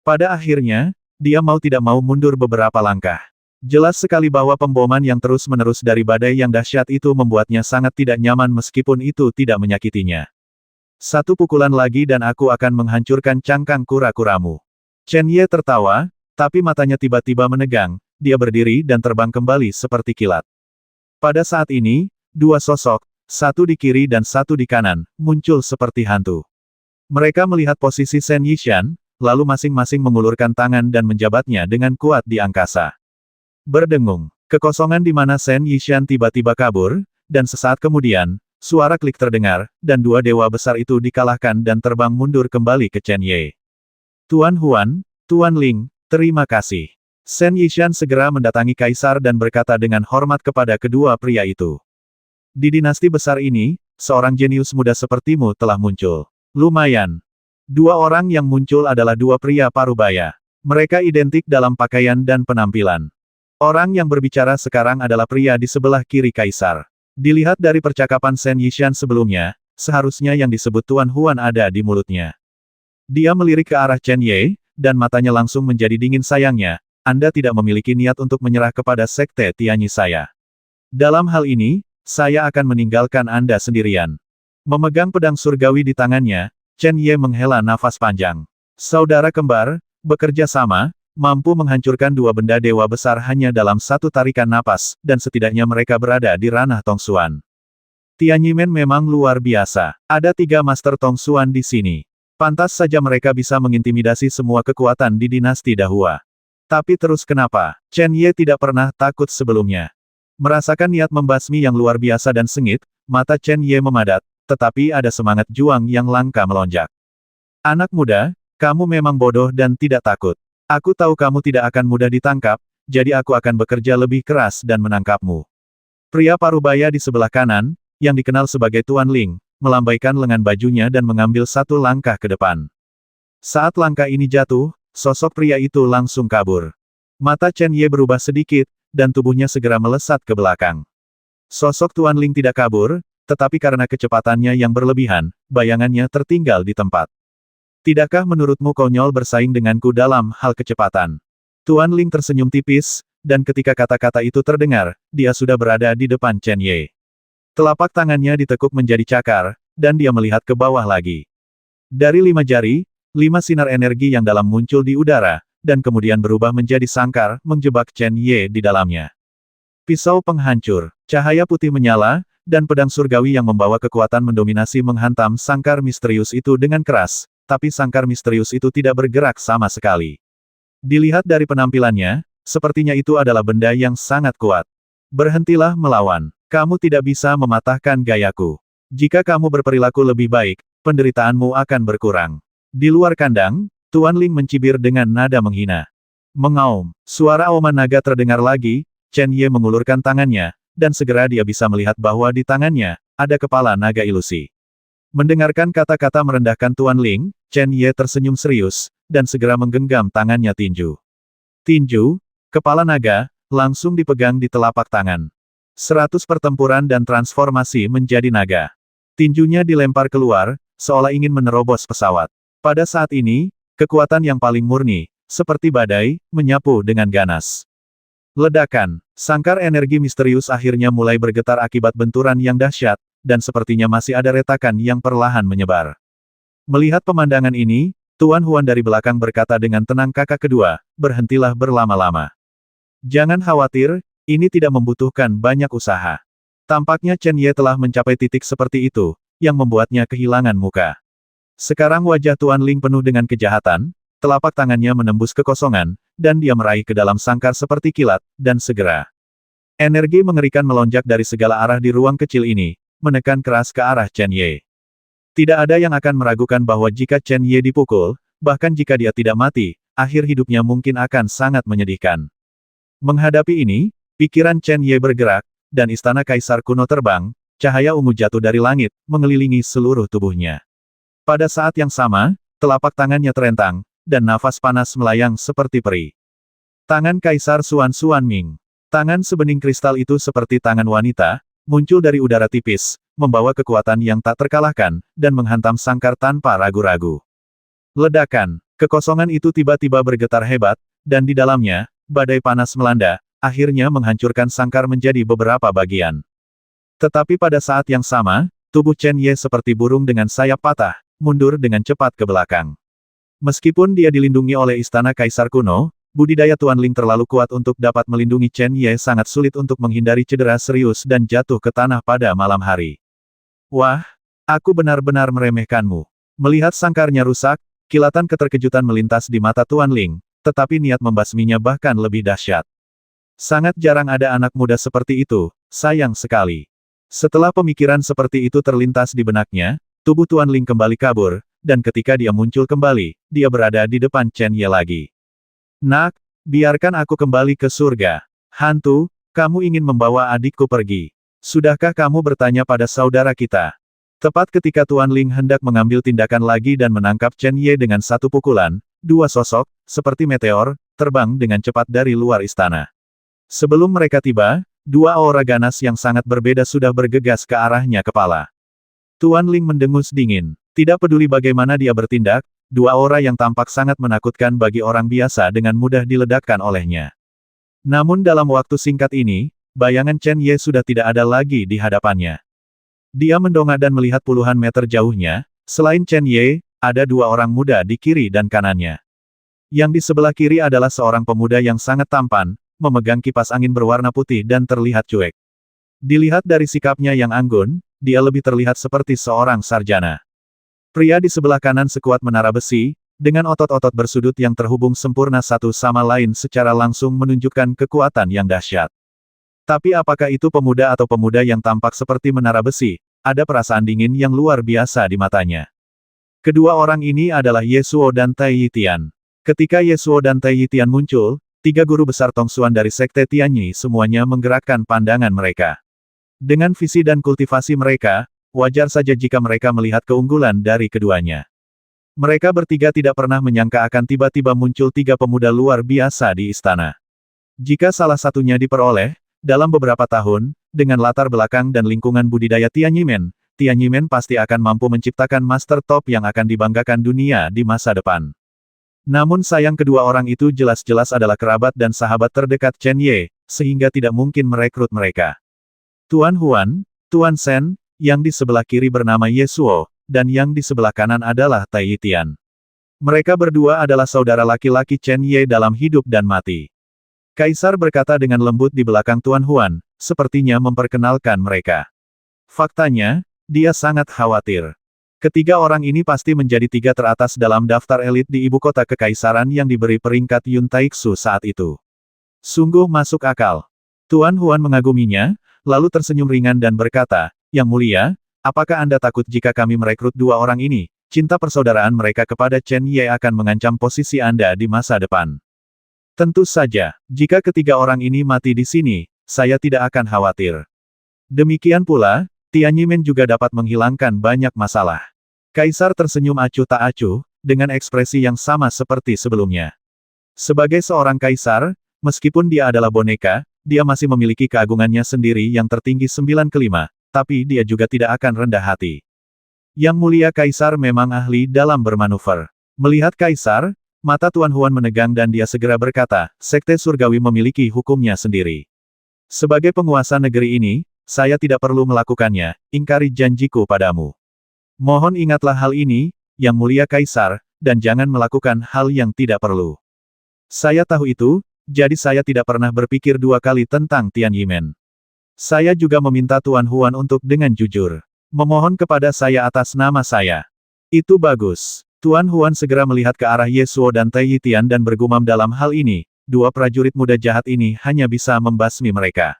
Pada akhirnya, dia mau tidak mau mundur beberapa langkah. Jelas sekali bahwa pemboman yang terus-menerus dari badai yang dahsyat itu membuatnya sangat tidak nyaman meskipun itu tidak menyakitinya. Satu pukulan lagi dan aku akan menghancurkan cangkang kura-kuramu. Chen Ye tertawa, tapi matanya tiba-tiba menegang, dia berdiri dan terbang kembali seperti kilat. Pada saat ini, dua sosok, satu di kiri dan satu di kanan, muncul seperti hantu. Mereka melihat posisi Shen Yishan, lalu masing-masing mengulurkan tangan dan menjabatnya dengan kuat di angkasa. Berdengung. Kekosongan di mana Shen Yishan tiba-tiba kabur, dan sesaat kemudian, suara klik terdengar, dan dua dewa besar itu dikalahkan dan terbang mundur kembali ke Chen Ye. Tuan Huan, Tuan Ling, terima kasih. Shen Yishan segera mendatangi Kaisar dan berkata dengan hormat kepada kedua pria itu. Di dinasti besar ini, seorang jenius muda sepertimu telah muncul. Lumayan. Dua orang yang muncul adalah dua pria parubaya. Mereka identik dalam pakaian dan penampilan. Orang yang berbicara sekarang adalah pria di sebelah kiri Kaisar. Dilihat dari percakapan Shen Yishan sebelumnya, seharusnya yang disebut Tuan Huan ada di mulutnya. Dia melirik ke arah Chen Ye, dan matanya langsung menjadi dingin. Sayangnya, Anda tidak memiliki niat untuk menyerah kepada sekte Tianyi saya. Dalam hal ini, saya akan meninggalkan Anda sendirian. Memegang pedang surgawi di tangannya, Chen Ye menghela nafas panjang. Saudara kembar, bekerja sama, mampu menghancurkan dua benda dewa besar hanya dalam satu tarikan napas, dan setidaknya mereka berada di ranah Tongsuan. Tianyimen memang luar biasa. Ada 3 Master Tongsuan di sini. Pantas saja mereka bisa mengintimidasi semua kekuatan di dinasti Dahua. Tapi terus kenapa? Chen Ye tidak pernah takut sebelumnya. Merasakan niat membasmi yang luar biasa dan sengit, mata Chen Ye memadat, tetapi ada semangat juang yang langka melonjak. Anak muda, kamu memang bodoh dan tidak takut. Aku tahu kamu tidak akan mudah ditangkap, jadi aku akan bekerja lebih keras dan menangkapmu. Pria parubaya di sebelah kanan, yang dikenal sebagai Tuan Ling, melambaikan lengan bajunya dan mengambil satu langkah ke depan. Saat langkah ini jatuh, sosok pria itu langsung kabur. Mata Chen Ye berubah sedikit, dan tubuhnya segera melesat ke belakang. Sosok Tuan Ling tidak kabur, tetapi karena kecepatannya yang berlebihan, bayangannya tertinggal di tempat. Tidakkah menurutmu konyol bersaing denganku dalam hal kecepatan? Tuan Ling tersenyum tipis, dan ketika kata-kata itu terdengar, dia sudah berada di depan Chen Ye. Telapak tangannya ditekuk menjadi cakar, dan dia melihat ke bawah lagi. Dari 5 jari, 5 sinar energi yang dalam muncul di udara, dan kemudian berubah menjadi sangkar, menjebak Chen Ye di dalamnya. Pisau penghancur, cahaya putih menyala, dan pedang surgawi yang membawa kekuatan mendominasi menghantam sangkar misterius itu dengan keras. Tapi sangkar misterius itu tidak bergerak sama sekali. Dilihat dari penampilannya, sepertinya itu adalah benda yang sangat kuat. Berhentilah melawan. Kamu tidak bisa mematahkan gayaku. Jika kamu berperilaku lebih baik, penderitaanmu akan berkurang. Di luar kandang, Tuan Ling mencibir dengan nada menghina. Mengaum. Suara auman naga terdengar lagi, Chen Ye mengulurkan tangannya, dan segera dia bisa melihat bahwa di tangannya, ada kepala naga ilusi. Mendengarkan kata-kata merendahkan Tuan Ling, Chen Ye tersenyum serius, dan segera menggenggam tangannya tinju. Tinju, kepala naga, langsung dipegang di telapak tangan. 100 pertempuran dan transformasi menjadi naga. Tinjunya dilempar keluar, seolah ingin menerobos pesawat. Pada saat ini, kekuatan yang paling murni, seperti badai, menyapu dengan ganas. Ledakan, sangkar energi misterius akhirnya mulai bergetar akibat benturan yang dahsyat, dan sepertinya masih ada retakan yang perlahan menyebar. Melihat pemandangan ini, Tuan Huan dari belakang berkata dengan tenang, kakak kedua, berhentilah berlama-lama. Jangan khawatir, ini tidak membutuhkan banyak usaha. Tampaknya Chen Ye telah mencapai titik seperti itu, yang membuatnya kehilangan muka. Sekarang wajah Tuan Ling penuh dengan kejahatan, telapak tangannya menembus kekosongan, dan dia meraih ke dalam sangkar seperti kilat, dan segera. Energi mengerikan melonjak dari segala arah di ruang kecil ini, menekan keras ke arah Chen Ye. Tidak ada yang akan meragukan bahwa jika Chen Ye dipukul, bahkan jika dia tidak mati, akhir hidupnya mungkin akan sangat menyedihkan. Menghadapi ini, pikiran Chen Ye bergerak, dan istana kaisar kuno terbang, cahaya ungu jatuh dari langit, mengelilingi seluruh tubuhnya. Pada saat yang sama, telapak tangannya terentang, dan nafas panas melayang seperti peri. Tangan Kaisar Xuan Xuanming. Tangan sebening kristal itu seperti tangan wanita, muncul dari udara tipis, membawa kekuatan yang tak terkalahkan, dan menghantam sangkar tanpa ragu-ragu. Ledakan, kekosongan itu tiba-tiba bergetar hebat, dan di dalamnya, badai panas melanda, akhirnya menghancurkan sangkar menjadi beberapa bagian. Tetapi pada saat yang sama, tubuh Chen Ye seperti burung dengan sayap patah, mundur dengan cepat ke belakang. Meskipun dia dilindungi oleh istana kaisar kuno, budidaya Tuan Ling terlalu kuat untuk dapat melindungi Chen Ye, sangat sulit untuk menghindari cedera serius dan jatuh ke tanah pada malam hari. Wah, aku benar-benar meremehkanmu. Melihat sangkarnya rusak, kilatan keterkejutan melintas di mata Tuan Ling, tetapi niat membasminya bahkan lebih dahsyat. Sangat jarang ada anak muda seperti itu, sayang sekali. Setelah pemikiran seperti itu terlintas di benaknya, tubuh Tuan Ling kembali kabur, dan ketika dia muncul kembali, dia berada di depan Chen Ye lagi. Nak, biarkan aku kembali ke surga. Hantu, kamu ingin membawa adikku pergi. Sudahkah kamu bertanya pada saudara kita? Tepat ketika Tuan Ling hendak mengambil tindakan lagi dan menangkap Chen Ye dengan satu pukulan, dua sosok, seperti meteor, terbang dengan cepat dari luar istana. Sebelum mereka tiba, dua aura ganas yang sangat berbeda sudah bergegas ke arahnya kepala. Tuan Ling mendengus dingin. Tidak peduli bagaimana dia bertindak, dua aura yang tampak sangat menakutkan bagi orang biasa dengan mudah diledakkan olehnya. Namun dalam waktu singkat ini, bayangan Chen Ye sudah tidak ada lagi di hadapannya. Dia mendongak dan melihat puluhan meter jauhnya, selain Chen Ye, ada dua orang muda di kiri dan kanannya. Yang di sebelah kiri adalah seorang pemuda yang sangat tampan, memegang kipas angin berwarna putih dan terlihat cuek. Dilihat dari sikapnya yang anggun, dia lebih terlihat seperti seorang sarjana. Pria di sebelah kanan sekuat menara besi, dengan otot-otot bersudut yang terhubung sempurna satu sama lain secara langsung menunjukkan kekuatan yang dahsyat. Tapi apakah itu pemuda atau pemuda yang tampak seperti menara besi, ada perasaan dingin yang luar biasa di matanya. Kedua orang ini adalah Ye Suo dan Tai Yitian. Ketika Ye Suo dan Tai Yitian muncul, tiga guru besar Tongsuan dari Sekte Tianyi semuanya menggerakkan pandangan mereka. Dengan visi dan kultivasi mereka, wajar saja jika mereka melihat keunggulan dari keduanya. Mereka bertiga tidak pernah menyangka akan tiba-tiba muncul tiga pemuda luar biasa di istana. Jika salah satunya diperoleh, dalam beberapa tahun, dengan latar belakang dan lingkungan budidaya Tianyimen pasti akan mampu menciptakan master top yang akan dibanggakan dunia di masa depan. Namun sayang kedua orang itu jelas-jelas adalah kerabat dan sahabat terdekat Chen Ye, sehingga tidak mungkin merekrut mereka. Tuan Huan, Tuan Shen, yang di sebelah kiri bernama Ye Suo, dan yang di sebelah kanan adalah Tai Yitian. Mereka berdua adalah saudara laki-laki Chen Ye dalam hidup dan mati. Kaisar berkata dengan lembut di belakang Tuan Huan, sepertinya memperkenalkan mereka. Faktanya, dia sangat khawatir. Ketiga orang ini pasti menjadi tiga teratas dalam daftar elit di ibu kota kekaisaran yang diberi peringkat Yun Taixu saat itu. Sungguh masuk akal. Tuan Huan mengaguminya, lalu tersenyum ringan dan berkata, Yang mulia, apakah Anda takut jika kami merekrut dua orang ini? Cinta persaudaraan mereka kepada Chen Ye akan mengancam posisi Anda di masa depan. Tentu saja, jika ketiga orang ini mati di sini, saya tidak akan khawatir. Demikian pula, Tianyimen juga dapat menghilangkan banyak masalah. Kaisar tersenyum acuh tak acuh, dengan ekspresi yang sama seperti sebelumnya. Sebagai seorang kaisar, meskipun dia adalah boneka, dia masih memiliki keagungannya sendiri yang tertinggi 9 kelima, tapi dia juga tidak akan rendah hati. Yang mulia kaisar memang ahli dalam bermanuver. Melihat kaisar, mata Tuan Huan menegang dan dia segera berkata, Sekte Surgawi memiliki hukumnya sendiri. Sebagai penguasa negeri ini, saya tidak perlu melakukannya, ingkari janjiku padamu. Mohon ingatlah hal ini, yang mulia kaisar, dan jangan melakukan hal yang tidak perlu. Saya tahu itu, jadi saya tidak pernah berpikir dua kali tentang Tianyimen. Saya juga meminta Tuan Huan untuk dengan jujur memohon kepada saya atas nama saya. Itu bagus. Tuan Huan segera melihat ke arah Yesuo dan Tai Yitian dan bergumam dalam hal ini, dua prajurit muda jahat ini hanya bisa membasmi mereka.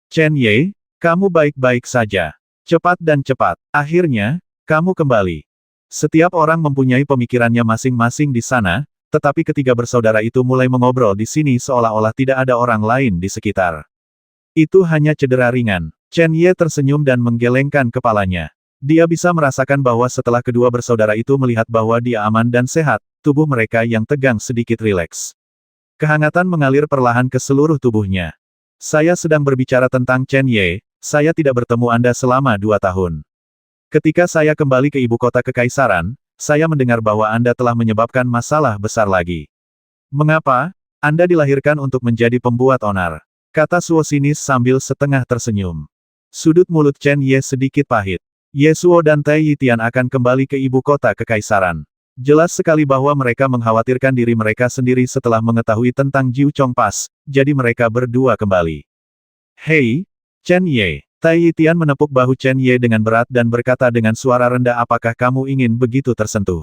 Chen Ye, kamu baik-baik saja. Cepat dan cepat. Akhirnya, kamu kembali. Setiap orang mempunyai pemikirannya masing-masing di sana, tetapi ketiga bersaudara itu mulai mengobrol di sini seolah-olah tidak ada orang lain di sekitar. Itu hanya cedera ringan. Chen Ye tersenyum dan menggelengkan kepalanya. Dia bisa merasakan bahwa setelah kedua bersaudara itu melihat bahwa dia aman dan sehat, tubuh mereka yang tegang sedikit rileks. Kehangatan mengalir perlahan ke seluruh tubuhnya. Saya sedang berbicara tentang Chen Ye, saya tidak bertemu Anda selama 2 tahun. Ketika saya kembali ke ibu kota kekaisaran, saya mendengar bahwa Anda telah menyebabkan masalah besar lagi. Mengapa? Anda dilahirkan untuk menjadi pembuat onar. Kata Suo sinis sambil setengah tersenyum. Sudut mulut Chen Ye sedikit pahit. Yesuo dan Tai Yitian akan kembali ke ibu kota kekaisaran. Jelas sekali bahwa mereka mengkhawatirkan diri mereka sendiri setelah mengetahui tentang Jiu Chongpas, jadi mereka berdua kembali. Hei, Chen Ye. Tai Yitian menepuk bahu Chen Ye dengan berat dan berkata dengan suara rendah, apakah kamu ingin begitu tersentuh?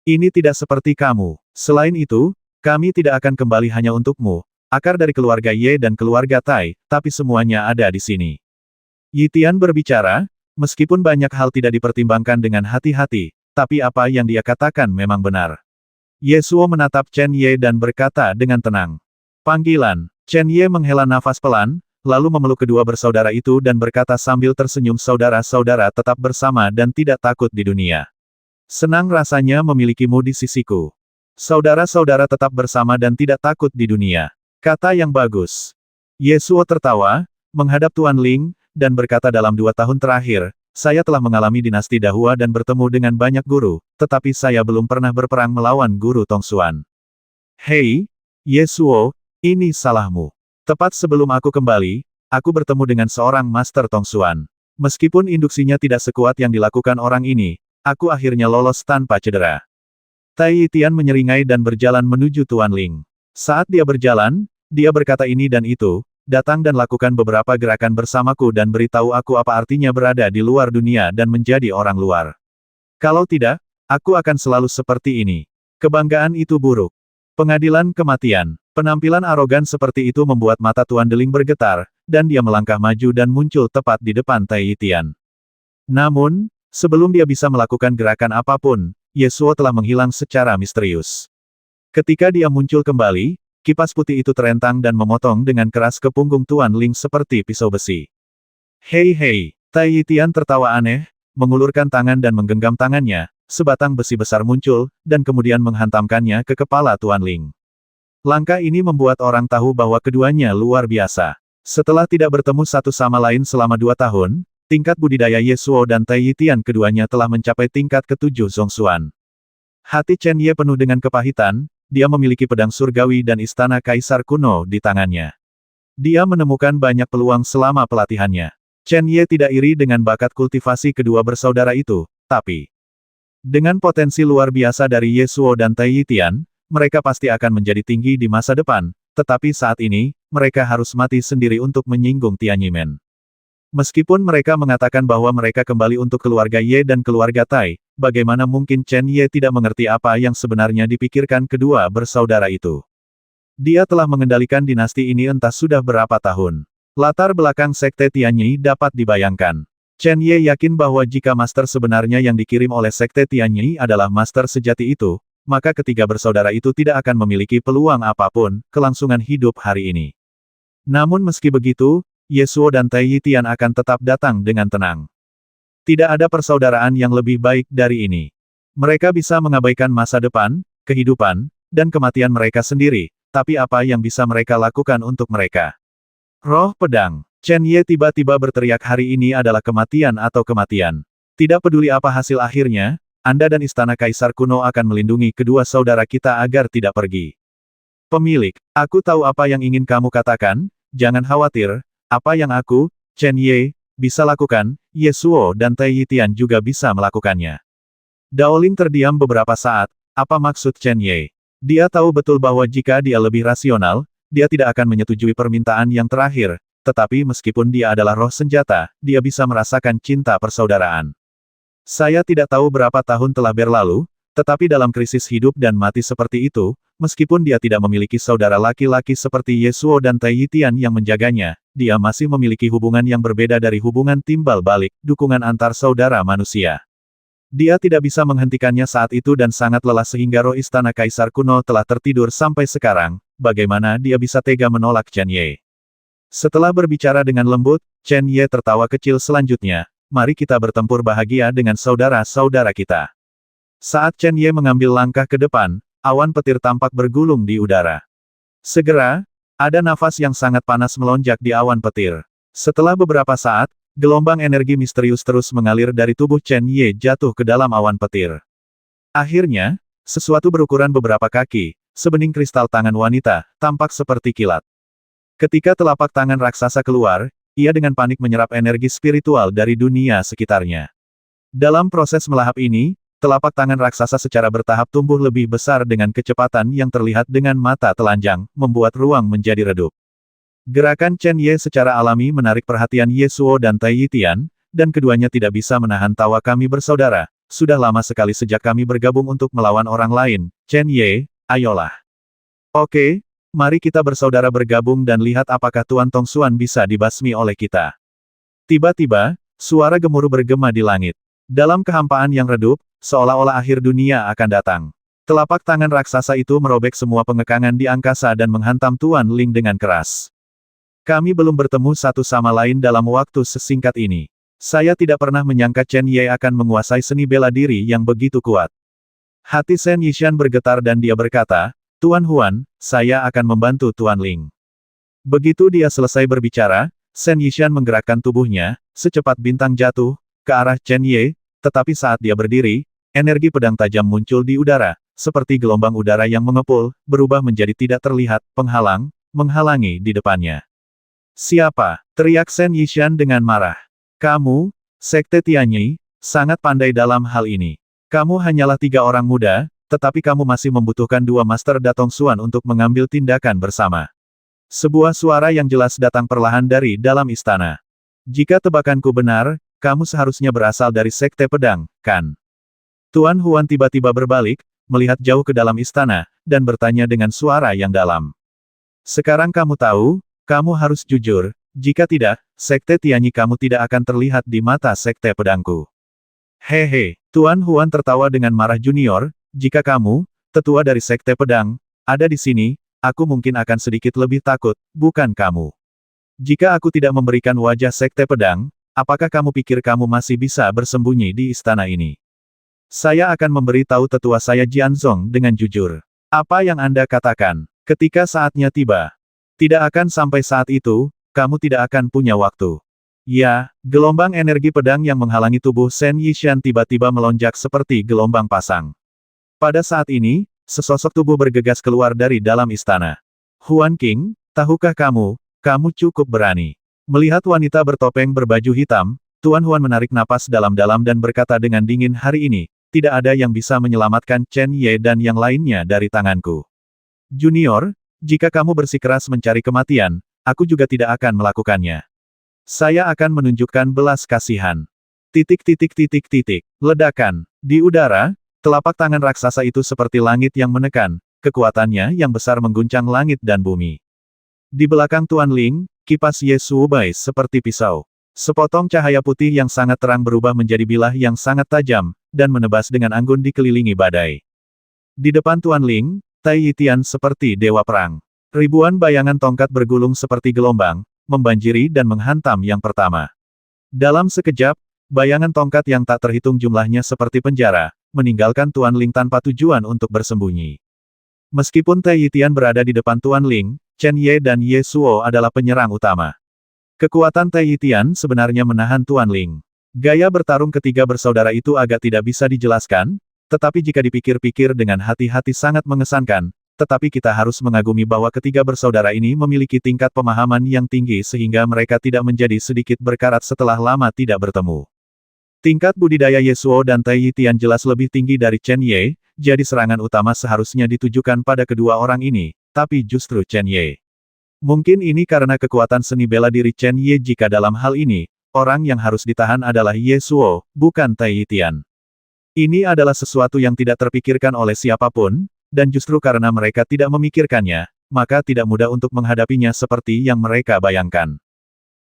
Ini tidak seperti kamu. Selain itu, kami tidak akan kembali hanya untukmu, akar dari keluarga Ye dan keluarga Tai, tapi semuanya ada di sini. Yitian berbicara, meskipun banyak hal tidak dipertimbangkan dengan hati-hati, tapi apa yang dia katakan memang benar. Yesuo menatap Chen Ye dan berkata dengan tenang. Panggilan. Chen Ye menghela nafas pelan, lalu memeluk kedua bersaudara itu dan berkata sambil tersenyum, saudara-saudara tetap bersama dan tidak takut di dunia. Senang rasanya memilikimu di sisiku. Saudara-saudara tetap bersama dan tidak takut di dunia. Kata yang bagus. Yesuo tertawa, menghadap Tuan Ling, dan berkata dalam 2 tahun terakhir, saya telah mengalami dinasti Dahua dan bertemu dengan banyak guru, tetapi saya belum pernah berperang melawan guru Tongsuan. Hei, Yesuo, ini salahmu. Tepat sebelum aku kembali, aku bertemu dengan seorang Master Tongsuan. Meskipun induksinya tidak sekuat yang dilakukan orang ini, aku akhirnya lolos tanpa cedera. Tai Yitian menyeringai dan berjalan menuju Tuan Ling. Saat dia berjalan, dia berkata ini dan itu, datang dan lakukan beberapa gerakan bersamaku dan beritahu aku apa artinya berada di luar dunia dan menjadi orang luar. Kalau tidak, aku akan selalu seperti ini. Kebanggaan itu buruk. Pengadilan kematian. Penampilan arogan seperti itu membuat mata Tuan Deling bergetar, dan dia melangkah maju dan muncul tepat di depan Tai Yitian. Namun, sebelum dia bisa melakukan gerakan apapun, Yesuo telah menghilang secara misterius. Ketika dia muncul kembali, kipas putih itu terentang dan memotong dengan keras ke punggung Tuan Ling seperti pisau besi. Hei, Tai Yitian tertawa aneh, mengulurkan tangan dan menggenggam tangannya, sebatang besi besar muncul, dan kemudian menghantamkannya ke kepala Tuan Ling. Langkah ini membuat orang tahu bahwa keduanya luar biasa. Setelah tidak bertemu satu sama lain selama 2 tahun, tingkat budidaya Yesuo dan Tai Yitian keduanya telah mencapai tingkat ke-7 Zongxuan. Hati Chen Ye penuh dengan kepahitan, dia memiliki pedang surgawi dan istana kaisar kuno di tangannya. Dia menemukan banyak peluang selama pelatihannya. Chen Ye tidak iri dengan bakat kultivasi kedua bersaudara itu, tapi dengan potensi luar biasa dari Yesuo dan Tai Yitian, mereka pasti akan menjadi tinggi di masa depan, tetapi saat ini, mereka harus mati sendiri untuk menyinggung Tianyimen. Meskipun mereka mengatakan bahwa mereka kembali untuk keluarga Ye dan keluarga Tai, bagaimana mungkin Chen Ye tidak mengerti apa yang sebenarnya dipikirkan kedua bersaudara itu. Dia telah mengendalikan dinasti ini entah sudah berapa tahun. Latar belakang Sekte Tianyi dapat dibayangkan. Chen Ye yakin bahwa jika master sebenarnya yang dikirim oleh Sekte Tianyi adalah master sejati itu, maka ketiga bersaudara itu tidak akan memiliki peluang apapun, kelangsungan hidup hari ini. Namun meski begitu, Yasuo dan Tai Yitian akan tetap datang dengan tenang. Tidak ada persaudaraan yang lebih baik dari ini. Mereka bisa mengabaikan masa depan, kehidupan, dan kematian mereka sendiri, tapi apa yang bisa mereka lakukan untuk mereka? Roh pedang. Chen Ye tiba-tiba berteriak, hari ini adalah kematian atau kematian. Tidak peduli apa hasil akhirnya, Anda dan Istana Kaisar Kuno akan melindungi kedua saudara kita agar tidak pergi. Pemilik, aku tahu apa yang ingin kamu katakan, jangan khawatir, apa yang aku, Chen Ye, bisa lakukan, Yasuo dan Tai Yitian juga bisa melakukannya. Daoling terdiam beberapa saat, apa maksud Chen Ye? Dia tahu betul bahwa jika dia lebih rasional, dia tidak akan menyetujui permintaan yang terakhir, tetapi meskipun dia adalah roh senjata, dia bisa merasakan cinta persaudaraan. Saya tidak tahu berapa tahun telah berlalu, tetapi dalam krisis hidup dan mati seperti itu, meskipun dia tidak memiliki saudara laki-laki seperti Yasuo dan Tai Yitian yang menjaganya, dia masih memiliki hubungan yang berbeda dari hubungan timbal balik, dukungan antar saudara manusia. Dia tidak bisa menghentikannya saat itu dan sangat lelah sehingga roh Istana Kaisar Kuno telah tertidur sampai sekarang, bagaimana dia bisa tega menolak Chen Ye? Setelah berbicara dengan lembut, Chen Ye tertawa kecil selanjutnya, mari kita bertempur bahagia dengan saudara-saudara kita. Saat Chen Ye mengambil langkah ke depan, awan petir tampak bergulung di udara. Segera, ada nafas yang sangat panas melonjak di awan petir. Setelah beberapa saat, gelombang energi misterius terus mengalir dari tubuh Chen Ye jatuh ke dalam awan petir. Akhirnya, sesuatu berukuran beberapa kaki, sebening kristal tangan wanita, tampak seperti kilat. Ketika telapak tangan raksasa keluar, ia dengan panik menyerap energi spiritual dari dunia sekitarnya. Dalam proses melahap ini, telapak tangan raksasa secara bertahap tumbuh lebih besar dengan kecepatan yang terlihat dengan mata telanjang, membuat ruang menjadi redup. Gerakan Chen Ye secara alami menarik perhatian Yasuo dan Tai Yitian, dan keduanya tidak bisa menahan tawa, kami bersaudara, sudah lama sekali sejak kami bergabung untuk melawan orang lain, Chen Ye, ayolah. Oke. Mari kita bersaudara bergabung dan lihat apakah Tuan Tongxuan bisa dibasmi oleh kita. Tiba-tiba, suara gemuruh bergema di langit. Dalam kehampaan yang redup, seolah-olah akhir dunia akan datang. Telapak tangan raksasa itu merobek semua pengekangan di angkasa dan menghantam Tuan Ling dengan keras. Kami belum bertemu satu sama lain dalam waktu sesingkat ini. Saya tidak pernah menyangka Chen Ye akan menguasai seni bela diri yang begitu kuat. Hati Shen Yishan bergetar dan dia berkata, Tuan Huan, saya akan membantu Tuan Ling. Begitu dia selesai berbicara, Shen Yishan menggerakkan tubuhnya, secepat bintang jatuh, ke arah Chen Ye, tetapi saat dia berdiri, energi pedang tajam muncul di udara, seperti gelombang udara yang mengepul, berubah menjadi tidak terlihat, menghalangi di depannya. Siapa? Teriak Shen Yishan dengan marah. Kamu, Sekte Tianyi, sangat pandai dalam hal ini. Kamu hanyalah 3 orang muda, tetapi kamu masih membutuhkan 2 Master Datong Xuan untuk mengambil tindakan bersama. Sebuah suara yang jelas datang perlahan dari dalam istana. Jika tebakanku benar, kamu seharusnya berasal dari Sekte Pedang, kan? Tuan Huan tiba-tiba berbalik, melihat jauh ke dalam istana, dan bertanya dengan suara yang dalam. Sekarang kamu tahu, kamu harus jujur, jika tidak, Sekte Tianyi kamu tidak akan terlihat di mata Sekte Pedangku. Hehe, Tuan Huan tertawa dengan marah junior, jika kamu, tetua dari Sekte Pedang, ada di sini, aku mungkin akan sedikit lebih takut, bukan kamu. Jika aku tidak memberikan wajah Sekte Pedang, apakah kamu pikir kamu masih bisa bersembunyi di istana ini? Saya akan memberi tahu tetua saya Jianzong dengan jujur. Apa yang Anda katakan, ketika saatnya tiba? Tidak akan sampai saat itu, kamu tidak akan punya waktu. Ya, gelombang energi pedang yang menghalangi tubuh Shen Yishan tiba-tiba melonjak seperti gelombang pasang. Pada saat ini, sesosok tubuh bergegas keluar dari dalam istana. Huan King, tahukah kamu cukup berani. Melihat wanita bertopeng berbaju hitam, Tuan Huan menarik napas dalam-dalam dan berkata dengan dingin, hari ini, tidak ada yang bisa menyelamatkan Chen Ye dan yang lainnya dari tanganku. Junior, jika kamu bersikeras mencari kematian, aku juga tidak akan melakukannya. Saya akan menunjukkan belas kasihan. Ledakan. Di udara, telapak tangan raksasa itu seperti langit yang menekan, kekuatannya yang besar mengguncang langit dan bumi. Di belakang Tuan Ling, kipas Ye Suobai seperti pisau. Sepotong cahaya putih yang sangat terang berubah menjadi bilah yang sangat tajam, dan menebas dengan anggun dikelilingi badai. Di depan Tuan Ling, Tai Yitian seperti dewa perang. Ribuan bayangan tongkat bergulung seperti gelombang, membanjiri dan menghantam yang pertama. Dalam sekejap, bayangan tongkat yang tak terhitung jumlahnya seperti penjara, meninggalkan Tuan Ling tanpa tujuan untuk bersembunyi. Meskipun Tai Yitian berada di depan Tuan Ling, Chen Ye dan Ye Suo adalah penyerang utama. Kekuatan Tai Yitian sebenarnya menahan Tuan Ling. Gaya bertarung ketiga bersaudara itu agak tidak bisa dijelaskan, tetapi jika dipikir-pikir dengan hati-hati sangat mengesankan, tetapi kita harus mengagumi bahwa ketiga bersaudara ini memiliki tingkat pemahaman yang tinggi sehingga mereka tidak menjadi sedikit berkarat setelah lama tidak bertemu. Tingkat budidaya Ye Suo dan Tai Yitian jelas lebih tinggi dari Chen Ye, jadi serangan utama seharusnya ditujukan pada kedua orang ini, tapi justru Chen Ye. Mungkin ini karena kekuatan seni bela diri Chen Ye jika dalam hal ini, orang yang harus ditahan adalah Ye Suo, bukan Tai Yitian. Ini adalah sesuatu yang tidak terpikirkan oleh siapapun, dan justru karena mereka tidak memikirkannya, maka tidak mudah untuk menghadapinya seperti yang mereka bayangkan.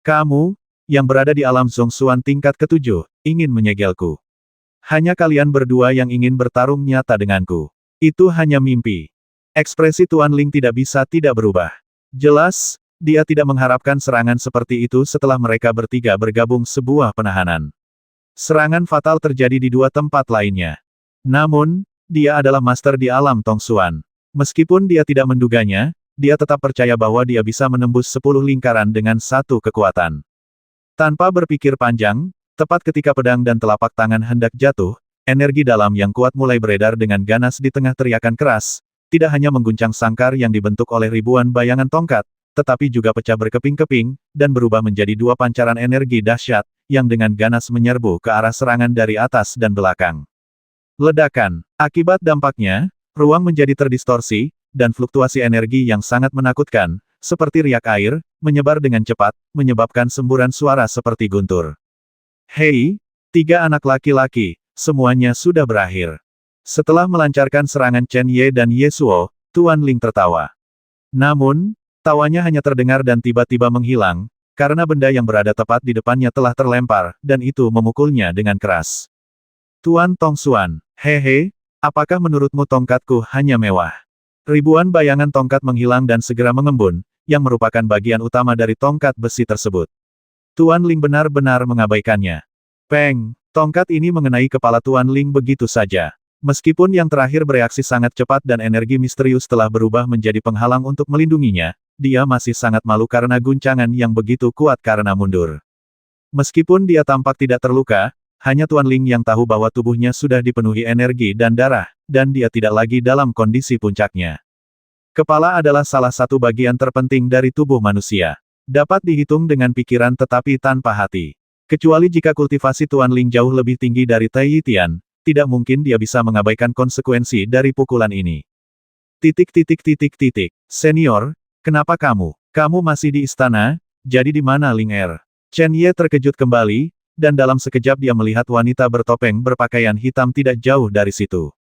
Kamu, yang berada di alam Zhongxuan tingkat ketujuh, ingin menyegelku. Hanya kalian berdua yang ingin bertarung nyata denganku. Itu hanya mimpi. Ekspresi Tuan Ling tidak bisa tidak berubah. Jelas, dia tidak mengharapkan serangan seperti itu setelah mereka bertiga bergabung sebuah penahanan. Serangan fatal terjadi di dua tempat lainnya. Namun, dia adalah master di alam Tongxuan. Meskipun dia tidak menduganya, dia tetap percaya bahwa dia bisa menembus 10 lingkaran dengan satu kekuatan. Tanpa berpikir panjang, tepat ketika pedang dan telapak tangan hendak jatuh, energi dalam yang kuat mulai beredar dengan ganas di tengah teriakan keras, tidak hanya mengguncang sangkar yang dibentuk oleh ribuan bayangan tongkat, tetapi juga pecah berkeping-keping, dan berubah menjadi dua pancaran energi dahsyat, yang dengan ganas menyerbu ke arah serangan dari atas dan belakang. Ledakan. Akibat dampaknya, ruang menjadi terdistorsi, dan fluktuasi energi yang sangat menakutkan, seperti riak air, menyebar dengan cepat, menyebabkan semburan suara seperti guntur. Hei, tiga anak laki-laki, semuanya sudah berakhir. Setelah melancarkan serangan Chen Ye dan Ye Suo, Tuan Ling tertawa. Namun, tawanya hanya terdengar dan tiba-tiba menghilang, karena benda yang berada tepat di depannya telah terlempar, dan itu memukulnya dengan keras. Tuan Tongxuan, hehe, apakah menurutmu tongkatku hanya mewah? Ribuan bayangan tongkat menghilang dan segera mengembun, yang merupakan bagian utama dari tongkat besi tersebut. Tuan Ling benar-benar mengabaikannya. Peng, tongkat ini mengenai kepala Tuan Ling begitu saja. Meskipun yang terakhir bereaksi sangat cepat dan energi misterius telah berubah menjadi penghalang untuk melindunginya, dia masih sangat malu karena guncangan yang begitu kuat karena mundur. Meskipun dia tampak tidak terluka, hanya Tuan Ling yang tahu bahwa tubuhnya sudah dipenuhi energi dan darah, dan dia tidak lagi dalam kondisi puncaknya. Kepala adalah salah satu bagian terpenting dari tubuh manusia. Dapat dihitung dengan pikiran tetapi tanpa hati. Kecuali jika kultivasi Tuan Ling jauh lebih tinggi dari Tai Yitian, tidak mungkin dia bisa mengabaikan konsekuensi dari pukulan ini. Senior, kenapa kamu? Kamu masih di istana, jadi di mana Ling Er? Chen Ye terkejut kembali, dan dalam sekejap dia melihat wanita bertopeng berpakaian hitam tidak jauh dari situ.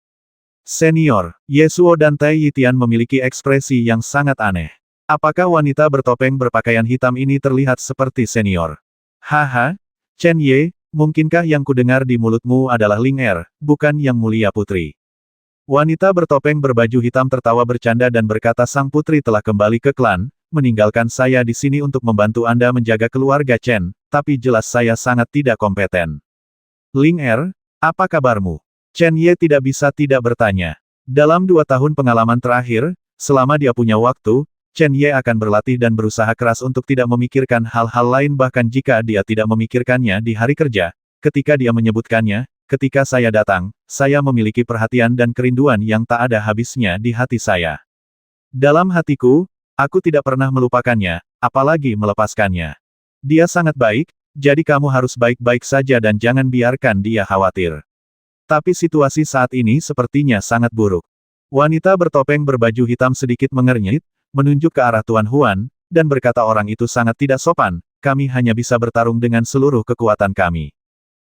Senior, Ye Suo dan Tai Yitian memiliki ekspresi yang sangat aneh. Apakah wanita bertopeng berpakaian hitam ini terlihat seperti senior? Haha, Chen Ye, mungkinkah yang kudengar di mulutmu adalah Ling Er, bukan Yang Mulia Putri? Wanita bertopeng berbaju hitam tertawa bercanda dan berkata sang putri telah kembali ke klan, meninggalkan saya di sini untuk membantu Anda menjaga keluarga Chen, tapi jelas saya sangat tidak kompeten. Ling Er, apa kabarmu? Chen Ye tidak bisa tidak bertanya. Dalam 2 tahun pengalaman terakhir, selama dia punya waktu, Chen Ye akan berlatih dan berusaha keras untuk tidak memikirkan hal-hal lain bahkan jika dia tidak memikirkannya di hari kerja, ketika dia menyebutkannya, ketika saya datang, saya memiliki perhatian dan kerinduan yang tak ada habisnya di hati saya. Dalam hatiku, aku tidak pernah melupakannya, apalagi melepaskannya. Dia sangat baik, jadi kamu harus baik-baik saja dan jangan biarkan dia khawatir. Tapi situasi saat ini sepertinya sangat buruk. Wanita bertopeng berbaju hitam sedikit mengernyit, menunjuk ke arah Tuan Huan, dan berkata orang itu sangat tidak sopan, kami hanya bisa bertarung dengan seluruh kekuatan kami.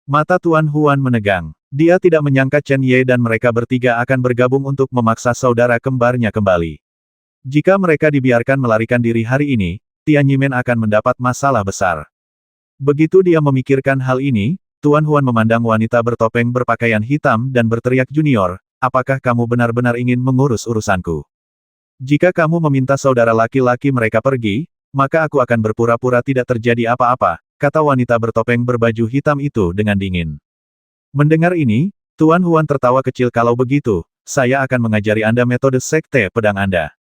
Mata Tuan Huan menegang. Dia tidak menyangka Chen Ye dan mereka bertiga akan bergabung untuk memaksa saudara kembarnya kembali. Jika mereka dibiarkan melarikan diri hari ini, Tianyimen akan mendapat masalah besar. Begitu dia memikirkan hal ini, Tuan Huan memandang wanita bertopeng berpakaian hitam dan berteriak junior, apakah kamu benar-benar ingin mengurus urusanku? Jika kamu meminta saudara laki-laki mereka pergi, maka aku akan berpura-pura tidak terjadi apa-apa, kata wanita bertopeng berbaju hitam itu dengan dingin. Mendengar ini, Tuan Huan tertawa kecil. Kalau begitu, saya akan mengajari Anda metode sekte pedang Anda.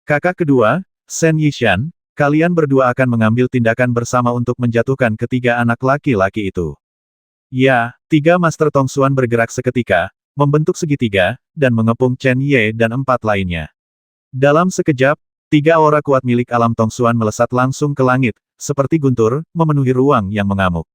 Kakak kedua, Shen Yishan, kalian berdua akan mengambil tindakan bersama untuk menjatuhkan ketiga anak laki-laki itu. Ya, tiga Master Tongsuan bergerak seketika, membentuk segitiga, dan mengepung Chen Ye dan empat lainnya. Dalam sekejap, tiga aura kuat milik alam Tongsuan melesat langsung ke langit, seperti guntur, memenuhi ruang yang mengamuk.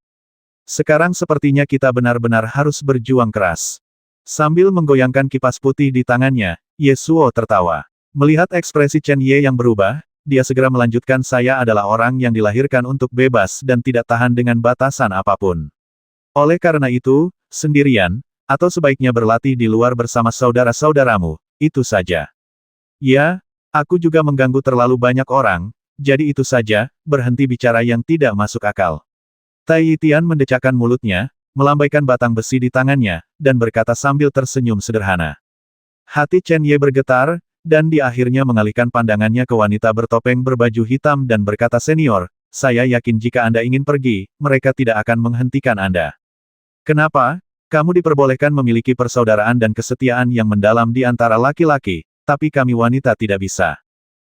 Sekarang sepertinya kita benar-benar harus berjuang keras. Sambil menggoyangkan kipas putih di tangannya, Ye Suo tertawa. Melihat ekspresi Chen Ye yang berubah, dia segera melanjutkan, saya adalah orang yang dilahirkan untuk bebas dan tidak tahan dengan batasan apapun. Oleh karena itu, sendirian, atau sebaiknya berlatih di luar bersama saudara-saudaramu, itu saja. Ya, aku juga mengganggu terlalu banyak orang, jadi itu saja, berhenti bicara yang tidak masuk akal. Tai Yitian mendecakkan mulutnya, melambaikan batang besi di tangannya, dan berkata sambil tersenyum sederhana. Hati Chen Ye bergetar, dan dia akhirnya mengalihkan pandangannya ke wanita bertopeng berbaju hitam dan berkata, senior, saya yakin jika Anda ingin pergi, mereka tidak akan menghentikan Anda. Kenapa? Kamu diperbolehkan memiliki persaudaraan dan kesetiaan yang mendalam di antara laki-laki, tapi kami wanita tidak bisa.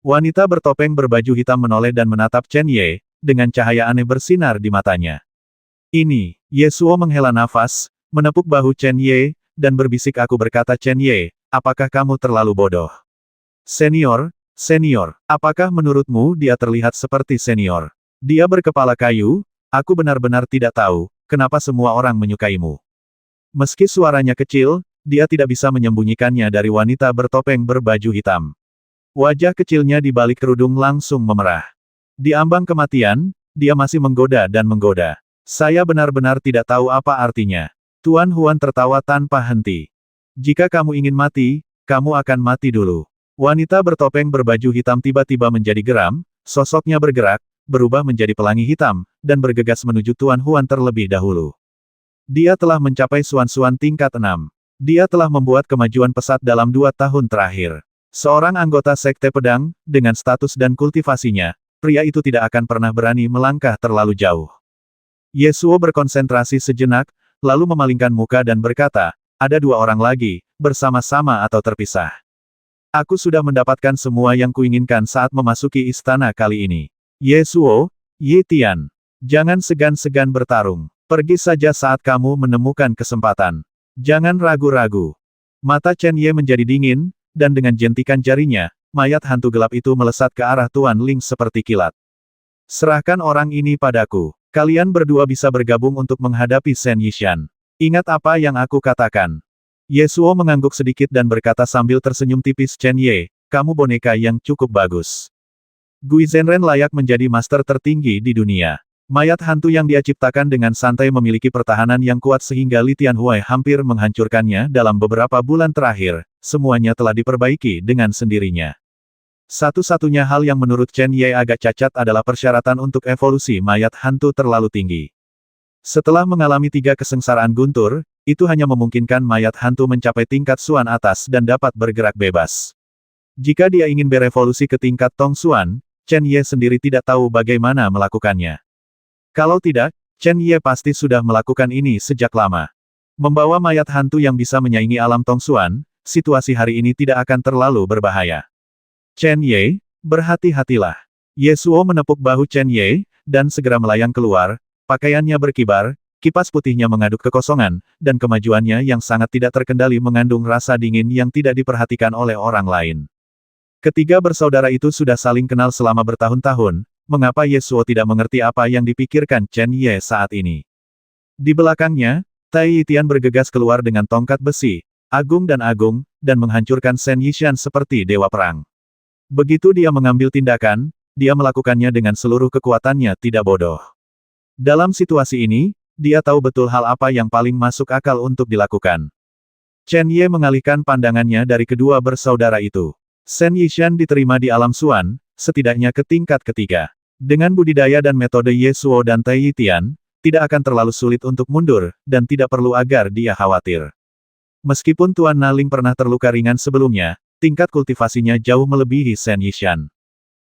Wanita bertopeng berbaju hitam menoleh dan menatap Chen Ye, dengan cahaya aneh bersinar di matanya. Ini, Ye Suo menghela nafas, menepuk bahu Chen Ye, dan berbisik, aku berkata Chen Ye, apakah kamu terlalu bodoh? Senior, apakah menurutmu dia terlihat seperti senior? Dia berkepala kayu, aku benar-benar tidak tahu, kenapa semua orang menyukaimu. Meski suaranya kecil, dia tidak bisa menyembunyikannya dari wanita bertopeng berbaju hitam. Wajah kecilnya di balik kerudung langsung memerah. Di ambang kematian, dia masih menggoda dan menggoda. Saya benar-benar tidak tahu apa artinya. Tuan Huan tertawa tanpa henti. Jika kamu ingin mati, kamu akan mati dulu. Wanita bertopeng berbaju hitam tiba-tiba menjadi geram, sosoknya bergerak, berubah menjadi pelangi hitam, dan bergegas menuju Tuan Huan terlebih dahulu. Dia telah mencapai suan-suan tingkat 6. Dia telah membuat kemajuan pesat dalam 2 tahun terakhir. Seorang anggota sekte pedang, dengan status dan kultivasinya, pria itu tidak akan pernah berani melangkah terlalu jauh. Ye Suo berkonsentrasi sejenak, lalu memalingkan muka dan berkata, ada 2 orang lagi, bersama-sama atau terpisah. Aku sudah mendapatkan semua yang kuinginkan saat memasuki istana kali ini. Ye Suo, Ye Tian, jangan segan-segan bertarung. Pergi saja saat kamu menemukan kesempatan. Jangan ragu-ragu. Mata Chen Ye menjadi dingin, dan dengan jentikan jarinya, mayat hantu gelap itu melesat ke arah Tuan Ling seperti kilat. Serahkan orang ini padaku. Kalian berdua bisa bergabung untuk menghadapi Shen Yishan. Ingat apa yang aku katakan. Ye Suo mengangguk sedikit dan berkata sambil tersenyum tipis, Chen Ye, kamu boneka yang cukup bagus. Gui Zhenren layak menjadi master tertinggi di dunia. Mayat hantu yang dia ciptakan dengan santai memiliki pertahanan yang kuat sehingga Li Tianhuai hampir menghancurkannya dalam beberapa bulan terakhir, semuanya telah diperbaiki dengan sendirinya. Satu-satunya hal yang menurut Chen Ye agak cacat adalah persyaratan untuk evolusi mayat hantu terlalu tinggi. Setelah mengalami 3 kesengsaraan guntur, itu hanya memungkinkan mayat hantu mencapai tingkat Suan atas dan dapat bergerak bebas. Jika dia ingin berevolusi ke tingkat Tong Suan, Chen Ye sendiri tidak tahu bagaimana melakukannya. Kalau tidak, Chen Ye pasti sudah melakukan ini sejak lama. Membawa mayat hantu yang bisa menyaingi alam Tong Suan, situasi hari ini tidak akan terlalu berbahaya. Chen Ye, berhati-hatilah. Ye Suo menepuk bahu Chen Ye, dan segera melayang keluar, pakaiannya berkibar, kipas putihnya mengaduk kekosongan, dan kemajuannya yang sangat tidak terkendali mengandung rasa dingin yang tidak diperhatikan oleh orang lain. Ketiga bersaudara itu sudah saling kenal selama bertahun-tahun, mengapa Ye Suo tidak mengerti apa yang dipikirkan Chen Ye saat ini. Di belakangnya, Tai Yitian bergegas keluar dengan tongkat besi, agung, dan menghancurkan Shen Yishan seperti dewa perang. Begitu dia mengambil tindakan, dia melakukannya dengan seluruh kekuatannya tidak bodoh. Dalam situasi ini, dia tahu betul hal apa yang paling masuk akal untuk dilakukan. Chen Ye mengalihkan pandangannya dari kedua bersaudara itu. Shen Yishan diterima di alam Suan, setidaknya ke tingkat ketiga. Dengan budidaya dan metode Ye Suo dan Tai Yitian, tidak akan terlalu sulit untuk mundur, dan tidak perlu agar dia khawatir. Meskipun Tuan Naling pernah terluka ringan sebelumnya, tingkat kultivasinya jauh melebihi Shen Yishan.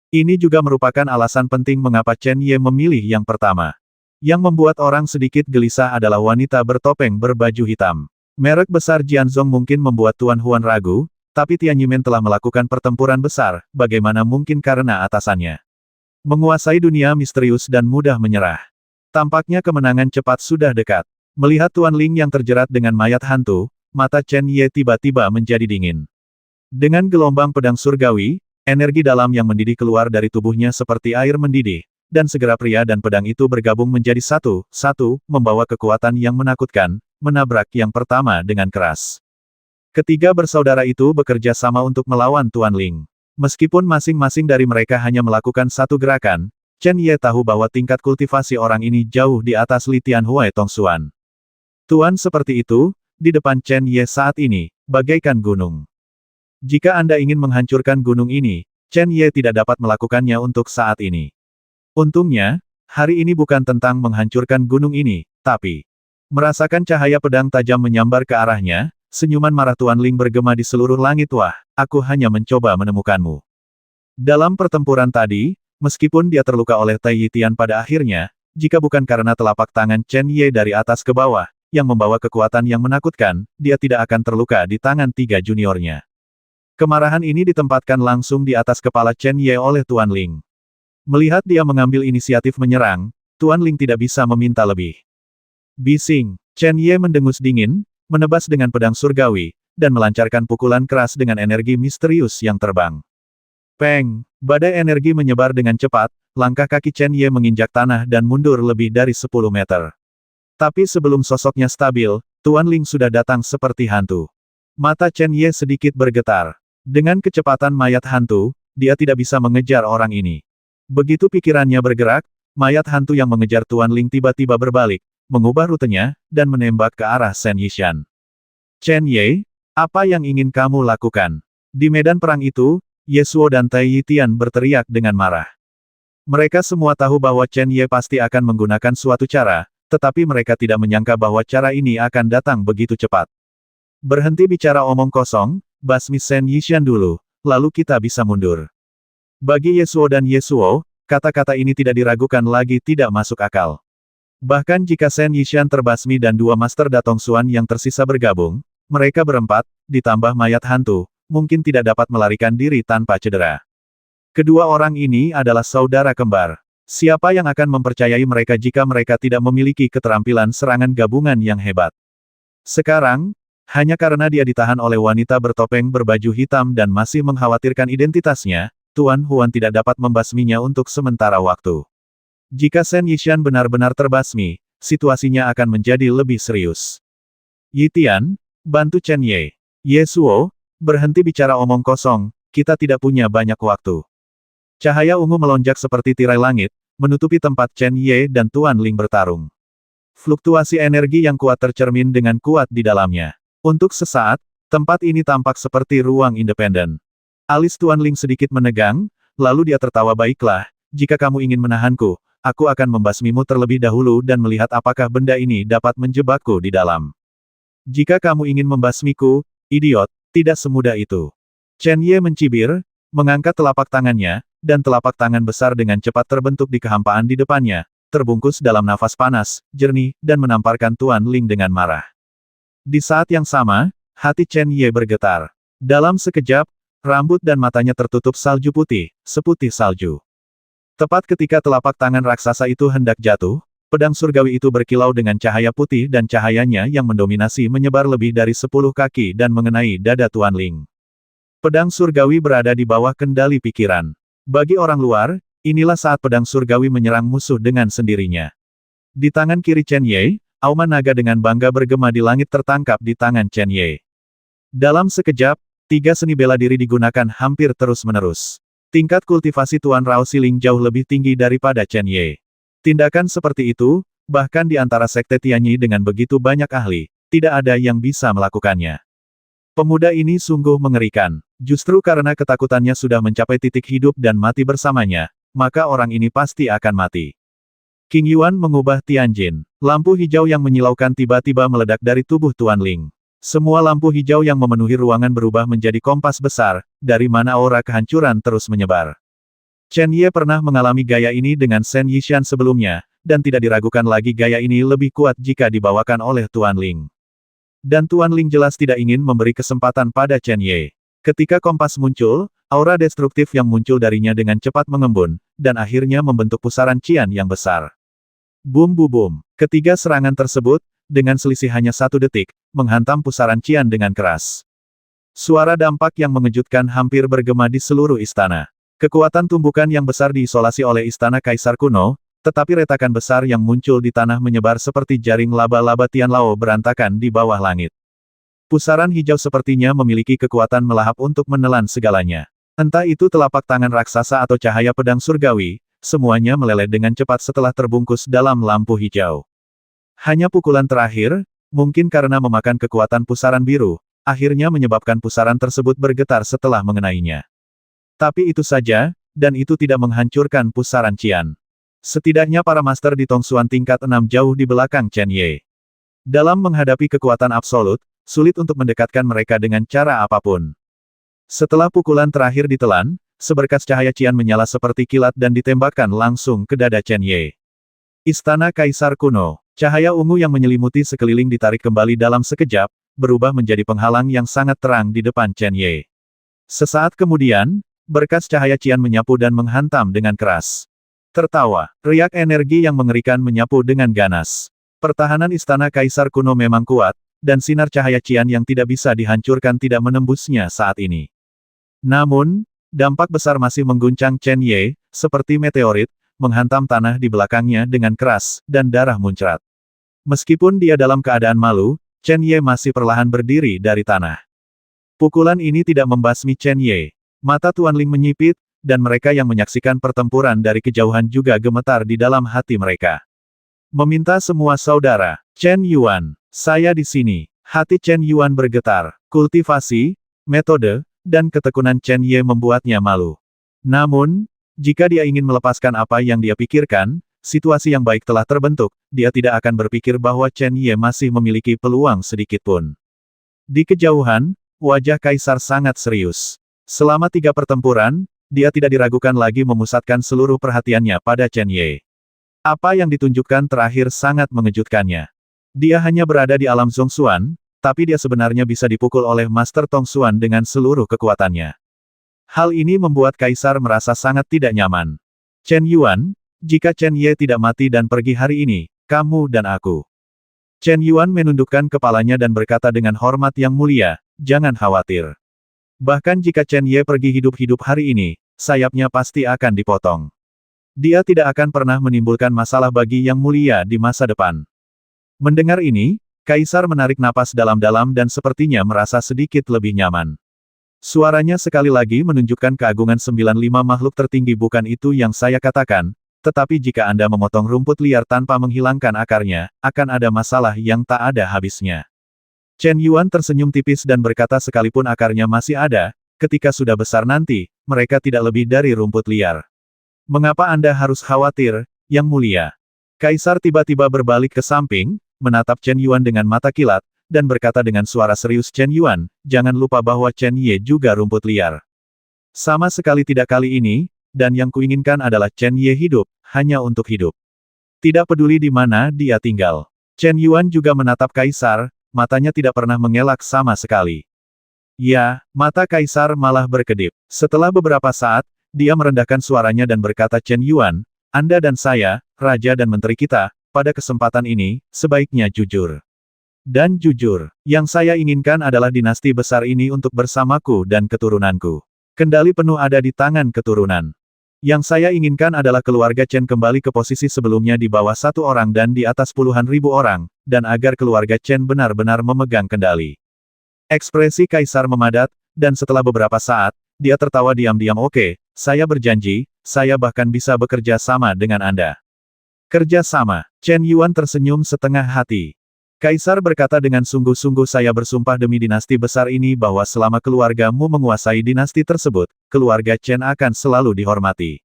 Ini juga merupakan alasan penting mengapa Chen Ye memilih yang pertama. Yang membuat orang sedikit gelisah adalah wanita bertopeng berbaju hitam. Merek besar Jianzong mungkin membuat Tuan Huan ragu, tapi Tian Yimen telah melakukan pertempuran besar, bagaimana mungkin karena atasannya menguasai dunia misterius dan mudah menyerah. Tampaknya kemenangan cepat sudah dekat. Melihat Tuan Ling yang terjerat dengan mayat hantu, mata Chen Ye tiba-tiba menjadi dingin. Dengan gelombang pedang surgawi, energi dalam yang mendidih keluar dari tubuhnya seperti air mendidih, dan segera pria dan pedang itu bergabung menjadi satu, membawa kekuatan yang menakutkan, menabrak yang pertama dengan keras. Ketiga bersaudara itu bekerja sama untuk melawan Tuan Ling. Meskipun masing-masing dari mereka hanya melakukan satu gerakan, Chen Ye tahu bahwa tingkat kultivasi orang ini jauh di atas Li Tianhui Tongxuan. Tuan seperti itu, di depan Chen Ye saat ini, bagaikan gunung. Jika Anda ingin menghancurkan gunung ini, Chen Ye tidak dapat melakukannya untuk saat ini. Untungnya, hari ini bukan tentang menghancurkan gunung ini, tapi merasakan cahaya pedang tajam menyambar ke arahnya, senyuman marah Tuan Ling bergema di seluruh langit. Wah, aku hanya mencoba menemukanmu. Dalam pertempuran tadi, meskipun dia terluka oleh Tai Yitian pada akhirnya, jika bukan karena telapak tangan Chen Ye dari atas ke bawah, yang membawa kekuatan yang menakutkan, dia tidak akan terluka di tangan tiga juniornya. Kemarahan ini ditempatkan langsung di atas kepala Chen Ye oleh Tuan Ling. Melihat dia mengambil inisiatif menyerang, Tuan Ling tidak bisa meminta lebih. Bising, Chen Ye mendengus dingin, menebas dengan pedang surgawi, dan melancarkan pukulan keras dengan energi misterius yang terbang. Peng! Badai energi menyebar dengan cepat, langkah kaki Chen Ye menginjak tanah dan mundur lebih dari 10 meter. Tapi sebelum sosoknya stabil, Tuan Ling sudah datang seperti hantu. Mata Chen Ye sedikit bergetar. Dengan kecepatan mayat hantu, dia tidak bisa mengejar orang ini. Begitu pikirannya bergerak, mayat hantu yang mengejar Tuan Ling tiba-tiba berbalik, mengubah rutenya, dan menembak ke arah Shen Yishan. Chen Ye, apa yang ingin kamu lakukan? Di medan perang itu, Ye Suo dan Tai Yitian berteriak dengan marah. Mereka semua tahu bahwa Chen Ye pasti akan menggunakan suatu cara, tetapi mereka tidak menyangka bahwa cara ini akan datang begitu cepat. Berhenti bicara omong kosong, basmi Shen Yishan dulu, lalu kita bisa mundur. Bagi Ye Suo dan Ye Suo, kata-kata ini tidak diragukan lagi, tidak masuk akal. Bahkan jika Shen Yishan terbasmi dan dua Master Datong Xuan yang tersisa bergabung, mereka berempat, ditambah mayat hantu, mungkin tidak dapat melarikan diri tanpa cedera. Kedua orang ini adalah saudara kembar. Siapa yang akan mempercayai mereka jika mereka tidak memiliki keterampilan serangan gabungan yang hebat? Sekarang, hanya karena dia ditahan oleh wanita bertopeng berbaju hitam dan masih mengkhawatirkan identitasnya, Tuan Huan tidak dapat membasminya untuk sementara waktu. Jika Shen Yishan benar-benar terbasmi, situasinya akan menjadi lebih serius. Yitian, bantu Chen Ye. Ye Suo, berhenti bicara omong kosong, kita tidak punya banyak waktu. Cahaya ungu melonjak seperti tirai langit, menutupi tempat Chen Ye dan Tuan Ling bertarung. Fluktuasi energi yang kuat tercermin dengan kuat di dalamnya. Untuk sesaat, tempat ini tampak seperti ruang independen. Alis Tuan Ling sedikit menegang, lalu dia tertawa. Baiklah, jika kamu ingin menahanku, aku akan membasmimu terlebih dahulu dan melihat apakah benda ini dapat menjebakku di dalam. Jika kamu ingin membasmiku, idiot, tidak semudah itu. Chen Ye mencibir, mengangkat telapak tangannya, dan telapak tangan besar dengan cepat terbentuk di kehampaan di depannya, terbungkus dalam nafas panas, jernih, dan menamparkan Tuan Ling dengan marah. Di saat yang sama, hati Chen Ye bergetar. Dalam sekejap, rambut dan matanya tertutup salju putih, seputih salju. Tepat ketika telapak tangan raksasa itu hendak jatuh, pedang surgawi itu berkilau dengan cahaya putih dan cahayanya yang mendominasi menyebar lebih dari 10 kaki dan mengenai dada Tuan Ling. Pedang surgawi berada di bawah kendali pikiran. Bagi orang luar, inilah saat pedang surgawi menyerang musuh dengan sendirinya. Di tangan kiri Chen Ye, auman naga dengan bangga bergema di langit tertangkap di tangan Chen Ye. Dalam sekejap, 3 seni bela diri digunakan hampir terus-menerus. Tingkat kultivasi Tuan Rao Siling jauh lebih tinggi daripada Chen Ye. Tindakan seperti itu, bahkan di antara sekte Tianyi dengan begitu banyak ahli, tidak ada yang bisa melakukannya. Pemuda ini sungguh mengerikan. Justru karena ketakutannya sudah mencapai titik hidup dan mati bersamanya, maka orang ini pasti akan mati. King Yuan mengubah Tianjin. Lampu hijau yang menyilaukan tiba-tiba meledak dari tubuh Tuan Ling. Semua lampu hijau yang memenuhi ruangan berubah menjadi kompas besar, dari mana aura kehancuran terus menyebar. Chen Ye pernah mengalami gaya ini dengan Shen Yishan sebelumnya, dan tidak diragukan lagi gaya ini lebih kuat jika dibawakan oleh Tuan Ling. Dan Tuan Ling jelas tidak ingin memberi kesempatan pada Chen Ye. Ketika kompas muncul, aura destruktif yang muncul darinya dengan cepat mengembun, dan akhirnya membentuk pusaran cian yang besar. Boom boom boom. Ketiga serangan tersebut, dengan selisih hanya 1 detik, menghantam pusaran cian dengan keras. Suara dampak yang mengejutkan hampir bergema di seluruh istana. Kekuatan tumbukan yang besar diisolasi oleh istana Kaisar kuno, tetapi retakan besar yang muncul di tanah menyebar seperti jaring laba-laba Tianlao berantakan di bawah langit. Pusaran hijau sepertinya memiliki kekuatan melahap untuk menelan segalanya. Entah itu telapak tangan raksasa atau cahaya pedang surgawi, semuanya meleleh dengan cepat setelah terbungkus dalam lampu hijau. Hanya pukulan terakhir, mungkin karena memakan kekuatan pusaran biru, akhirnya menyebabkan pusaran tersebut bergetar setelah mengenainya. Tapi itu saja, dan itu tidak menghancurkan pusaran cian. Setidaknya para master di Tongsuan tingkat 6 jauh di belakang Chen Ye. Dalam menghadapi kekuatan absolut, sulit untuk mendekatkan mereka dengan cara apapun. Setelah pukulan terakhir ditelan, seberkas cahaya cian menyala seperti kilat dan ditembakkan langsung ke dada Chen Ye. Istana Kaisar kuno, cahaya ungu yang menyelimuti sekeliling ditarik kembali dalam sekejap, berubah menjadi penghalang yang sangat terang di depan Chen Ye. Sesaat kemudian, berkas cahaya cian menyapu dan menghantam dengan keras. Tertawa, riak energi yang mengerikan menyapu dengan ganas. Pertahanan istana Kaisar kuno memang kuat, dan sinar cahaya cian yang tidak bisa dihancurkan tidak menembusnya saat ini. Namun, dampak besar masih mengguncang Chen Ye, seperti meteorit, menghantam tanah di belakangnya dengan keras, dan darah muncrat. Meskipun dia dalam keadaan malu, Chen Ye masih perlahan berdiri dari tanah. Pukulan ini tidak membasmi Chen Ye. Mata Tuan Ling menyipit, dan mereka yang menyaksikan pertempuran dari kejauhan juga gemetar di dalam hati mereka. Meminta semua saudara, Chen Yuan, saya di sini. Hati Chen Yuan bergetar. Kultivasi, metode, dan ketekunan Chen Ye membuatnya malu. Namun, jika dia ingin melepaskan apa yang dia pikirkan, situasi yang baik telah terbentuk, dia tidak akan berpikir bahwa Chen Ye masih memiliki peluang sedikitpun. Di kejauhan, wajah Kaisar sangat serius. Selama 3 pertempuran, dia tidak diragukan lagi memusatkan seluruh perhatiannya pada Chen Ye. Apa yang ditunjukkan terakhir sangat mengejutkannya. Dia hanya berada di alam Zhongxuan, tapi dia sebenarnya bisa dipukul oleh Master Tongxuan dengan seluruh kekuatannya. Hal ini membuat Kaisar merasa sangat tidak nyaman. Chen Yuan, jika Chen Ye tidak mati dan pergi hari ini, kamu dan aku. Chen Yuan menundukkan kepalanya dan berkata dengan hormat yang mulia, jangan khawatir. Bahkan jika Chen Ye pergi hidup-hidup hari ini, sayapnya pasti akan dipotong. Dia tidak akan pernah menimbulkan masalah bagi Yang Mulia di masa depan. Mendengar ini, Kaisar menarik napas dalam-dalam dan sepertinya merasa sedikit lebih nyaman. Suaranya sekali lagi menunjukkan keagungan 95 makhluk tertinggi. Bukan itu yang saya katakan, tetapi jika Anda memotong rumput liar tanpa menghilangkan akarnya, akan ada masalah yang tak ada habisnya. Chen Yuan tersenyum tipis dan berkata sekalipun akarnya masih ada, ketika sudah besar nanti, mereka tidak lebih dari rumput liar. Mengapa Anda harus khawatir, Yang Mulia? Kaisar tiba-tiba berbalik ke samping, menatap Chen Yuan dengan mata kilat, dan berkata dengan suara serius, Chen Yuan, jangan lupa bahwa Chen Ye juga rumput liar. Sama sekali tidak kali ini, dan yang kuinginkan adalah Chen Ye hidup, hanya untuk hidup. Tidak peduli di mana dia tinggal. Chen Yuan juga menatap Kaisar, matanya tidak pernah mengelak sama sekali. Ya, mata Kaisar malah berkedip. Setelah beberapa saat, dia merendahkan suaranya dan berkata, Chen Yuan, Anda dan saya, Raja dan Menteri kita, pada kesempatan ini, sebaiknya jujur. Dan jujur, yang saya inginkan adalah dinasti besar ini untuk bersamaku dan keturunanku. Kendali penuh ada di tangan keturunan. Yang saya inginkan adalah keluarga Chen kembali ke posisi sebelumnya di bawah 1 orang dan di atas puluhan ribu orang, dan agar keluarga Chen benar-benar memegang kendali. Ekspresi Kaisar memadat, dan setelah beberapa saat, dia tertawa diam-diam. Oke, saya berjanji, saya bahkan bisa bekerja sama dengan Anda. Kerja sama, Chen Yuan tersenyum setengah hati. Kaisar berkata dengan sungguh-sungguh, saya bersumpah demi dinasti besar ini bahwa selama keluargamu menguasai dinasti tersebut, keluarga Chen akan selalu dihormati.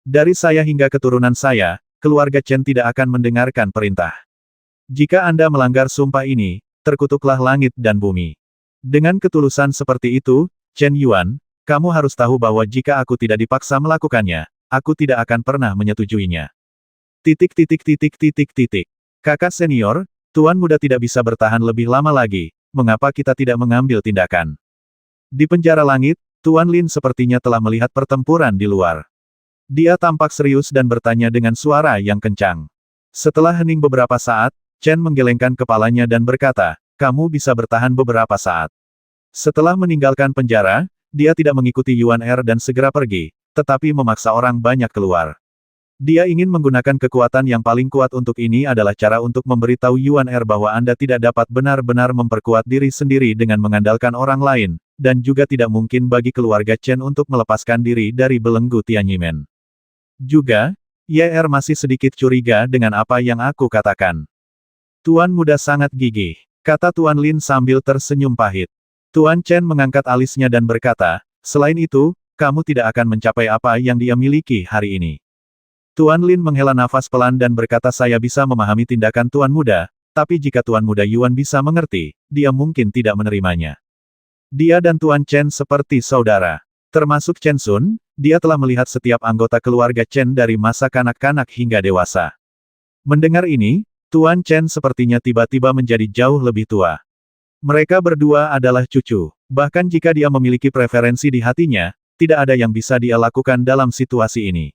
Dari saya hingga keturunan saya, keluarga Chen tidak akan mendengarkan perintah. Jika Anda melanggar sumpah ini, terkutuklah langit dan bumi. Dengan ketulusan seperti itu, Chen Yuan, kamu harus tahu bahwa jika aku tidak dipaksa melakukannya, aku tidak akan pernah menyetujuinya. Titik titik titik titik titik. Kakak senior, Tuan Muda tidak bisa bertahan lebih lama lagi, mengapa kita tidak mengambil tindakan? Di penjara langit, Tuan Lin sepertinya telah melihat pertempuran di luar. Dia tampak serius dan bertanya dengan suara yang kencang. Setelah hening beberapa saat, Chen menggelengkan kepalanya dan berkata, kamu bisa bertahan beberapa saat. Setelah meninggalkan penjara, dia tidak mengikuti Yuan Er dan segera pergi, tetapi memaksa orang banyak keluar. Dia ingin menggunakan kekuatan yang paling kuat untuk ini adalah cara untuk memberitahu Yuan Er bahwa Anda tidak dapat benar-benar memperkuat diri sendiri dengan mengandalkan orang lain, dan juga tidak mungkin bagi keluarga Chen untuk melepaskan diri dari belenggu Tianyimen. Juga, YR masih sedikit curiga dengan apa yang aku katakan. Tuan Muda sangat gigih, kata Tuan Lin sambil tersenyum pahit. Tuan Chen mengangkat alisnya dan berkata, selain itu, kamu tidak akan mencapai apa yang dia miliki hari ini. Tuan Lin menghela nafas pelan dan berkata saya bisa memahami tindakan Tuan Muda, tapi jika Tuan Muda Yuan bisa mengerti, dia mungkin tidak menerimanya. Dia dan Tuan Chen seperti saudara. Termasuk Chen Sun, dia telah melihat setiap anggota keluarga Chen dari masa kanak-kanak hingga dewasa. Mendengar ini, Tuan Chen sepertinya tiba-tiba menjadi jauh lebih tua. Mereka berdua adalah cucu. Bahkan jika dia memiliki preferensi di hatinya, tidak ada yang bisa dia lakukan dalam situasi ini.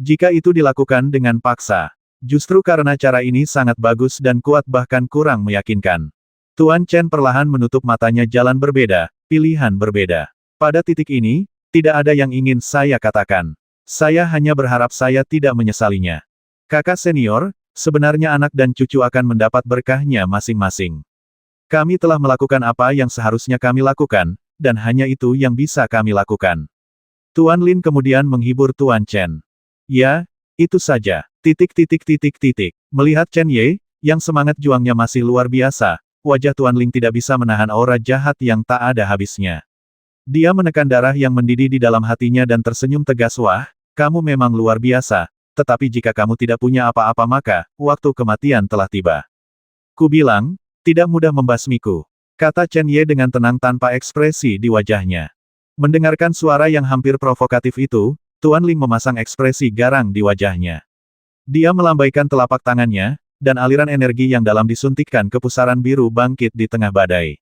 Jika itu dilakukan dengan paksa, justru karena cara ini sangat bagus dan kuat bahkan kurang meyakinkan. Tuan Chen perlahan menutup matanya jalan berbeda, pilihan berbeda. Pada titik ini, tidak ada yang ingin saya katakan. Saya hanya berharap saya tidak menyesalinya. Kakak senior, sebenarnya anak dan cucu akan mendapat berkahnya masing-masing. Kami telah melakukan apa yang seharusnya kami lakukan, dan hanya itu yang bisa kami lakukan. Tuan Lin kemudian menghibur Tuan Chen. Ya, itu saja. Titik titik titik titik. Melihat Chen Ye, yang semangat juangnya masih luar biasa, wajah Tuan Lin tidak bisa menahan aura jahat yang tak ada habisnya. Dia menekan darah yang mendidih di dalam hatinya dan tersenyum tegas wah, kamu memang luar biasa, tetapi jika kamu tidak punya apa-apa maka, waktu kematian telah tiba. Ku bilang, tidak mudah membasmiku, kata Chen Ye dengan tenang tanpa ekspresi di wajahnya. Mendengarkan suara yang hampir provokatif itu, Tuan Ling memasang ekspresi garang di wajahnya. Dia melambaikan telapak tangannya, dan aliran energi yang dalam disuntikkan ke pusaran biru bangkit di tengah badai.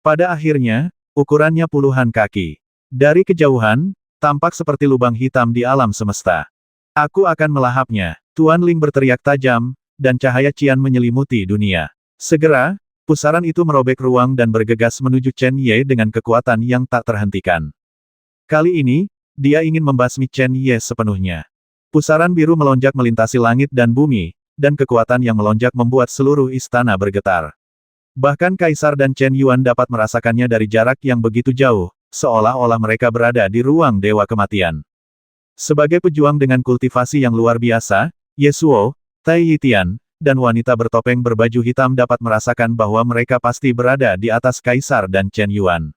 Pada akhirnya, ukurannya puluhan kaki. Dari kejauhan, tampak seperti lubang hitam di alam semesta. Aku akan melahapnya, Tuan Ling berteriak tajam, dan cahaya cian menyelimuti dunia. Segera, pusaran itu merobek ruang dan bergegas menuju Chen Ye dengan kekuatan yang tak terhentikan. Kali ini, dia ingin membasmi Chen Ye sepenuhnya. Pusaran biru melonjak melintasi langit dan bumi, dan kekuatan yang melonjak membuat seluruh istana bergetar. Bahkan Kaisar dan Chen Yuan dapat merasakannya dari jarak yang begitu jauh, seolah-olah mereka berada di ruang dewa kematian. Sebagai pejuang dengan kultivasi yang luar biasa, Ye Suo, Tai Yitian, dan wanita bertopeng berbaju hitam dapat merasakan bahwa mereka pasti berada di atas Kaisar dan Chen Yuan.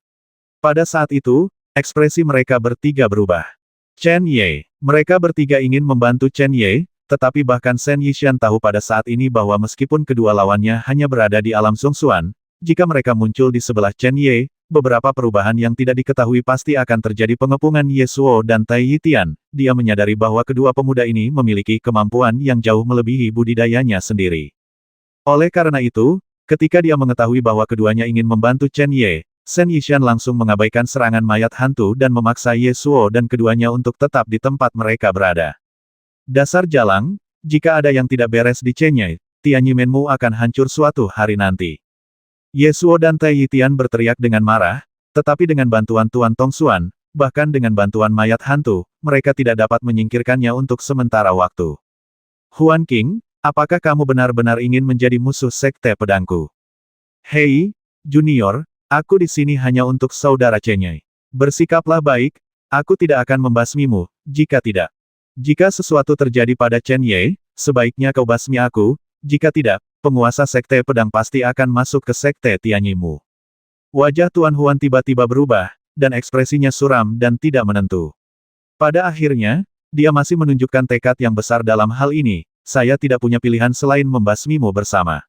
Pada saat itu, ekspresi mereka bertiga berubah. Chen Ye, mereka bertiga ingin membantu Chen Ye, tetapi bahkan Shen Yishan tahu pada saat ini bahwa meskipun kedua lawannya hanya berada di alam Zhongshuan, jika mereka muncul di sebelah Chen Ye, beberapa perubahan yang tidak diketahui pasti akan terjadi pengepungan Ye Suo dan Tai Yitian. Dia menyadari bahwa kedua pemuda ini memiliki kemampuan yang jauh melebihi budidayanya sendiri. Oleh karena itu, ketika dia mengetahui bahwa keduanya ingin membantu Chen Ye, Shen Yishan langsung mengabaikan serangan mayat hantu dan memaksa Ye Suo dan keduanya untuk tetap di tempat mereka berada. Dasar jalang, jika ada yang tidak beres di Chen Ye, Tianyimenmu akan hancur suatu hari nanti. Ye Suo dan Tai Yitian berteriak dengan marah, tetapi dengan bantuan Tuan Tongxuan, bahkan dengan bantuan mayat hantu, mereka tidak dapat menyingkirkannya untuk sementara waktu. Huan Qing, apakah kamu benar-benar ingin menjadi musuh sekte pedangku? Hei, Junior, aku di sini hanya untuk saudara Chen Ye. Bersikaplah baik, aku tidak akan membasmimu, jika tidak. Jika sesuatu terjadi pada Chen Ye, sebaiknya kau basmi aku, jika tidak, penguasa sekte pedang pasti akan masuk ke sekte Tianyimu. Wajah Tuan Huan tiba-tiba berubah, dan ekspresinya suram dan tidak menentu. Pada akhirnya, dia masih menunjukkan tekad yang besar dalam hal ini, saya tidak punya pilihan selain membasmimu bersama.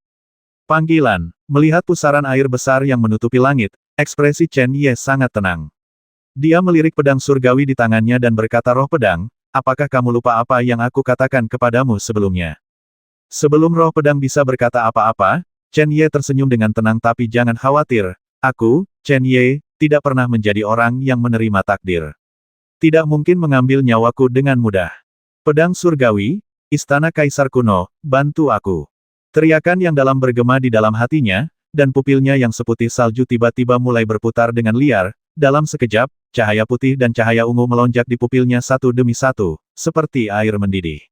Panggilan. Melihat pusaran air besar yang menutupi langit, ekspresi Chen Ye sangat tenang. Dia melirik pedang surgawi di tangannya dan berkata, "Roh pedang, apakah kamu lupa apa yang aku katakan kepadamu sebelumnya?" Sebelum roh pedang bisa berkata apa-apa, Chen Ye tersenyum dengan tenang, "Tapi jangan khawatir, aku, Chen Ye, tidak pernah menjadi orang yang menerima takdir. Tidak mungkin mengambil nyawaku dengan mudah. Pedang surgawi, istana kaisar kuno, bantu aku." Teriakan yang dalam bergema di dalam hatinya, dan pupilnya yang seputih salju tiba-tiba mulai berputar dengan liar. Dalam sekejap, cahaya putih dan cahaya ungu melonjak di pupilnya satu demi satu, seperti air mendidih.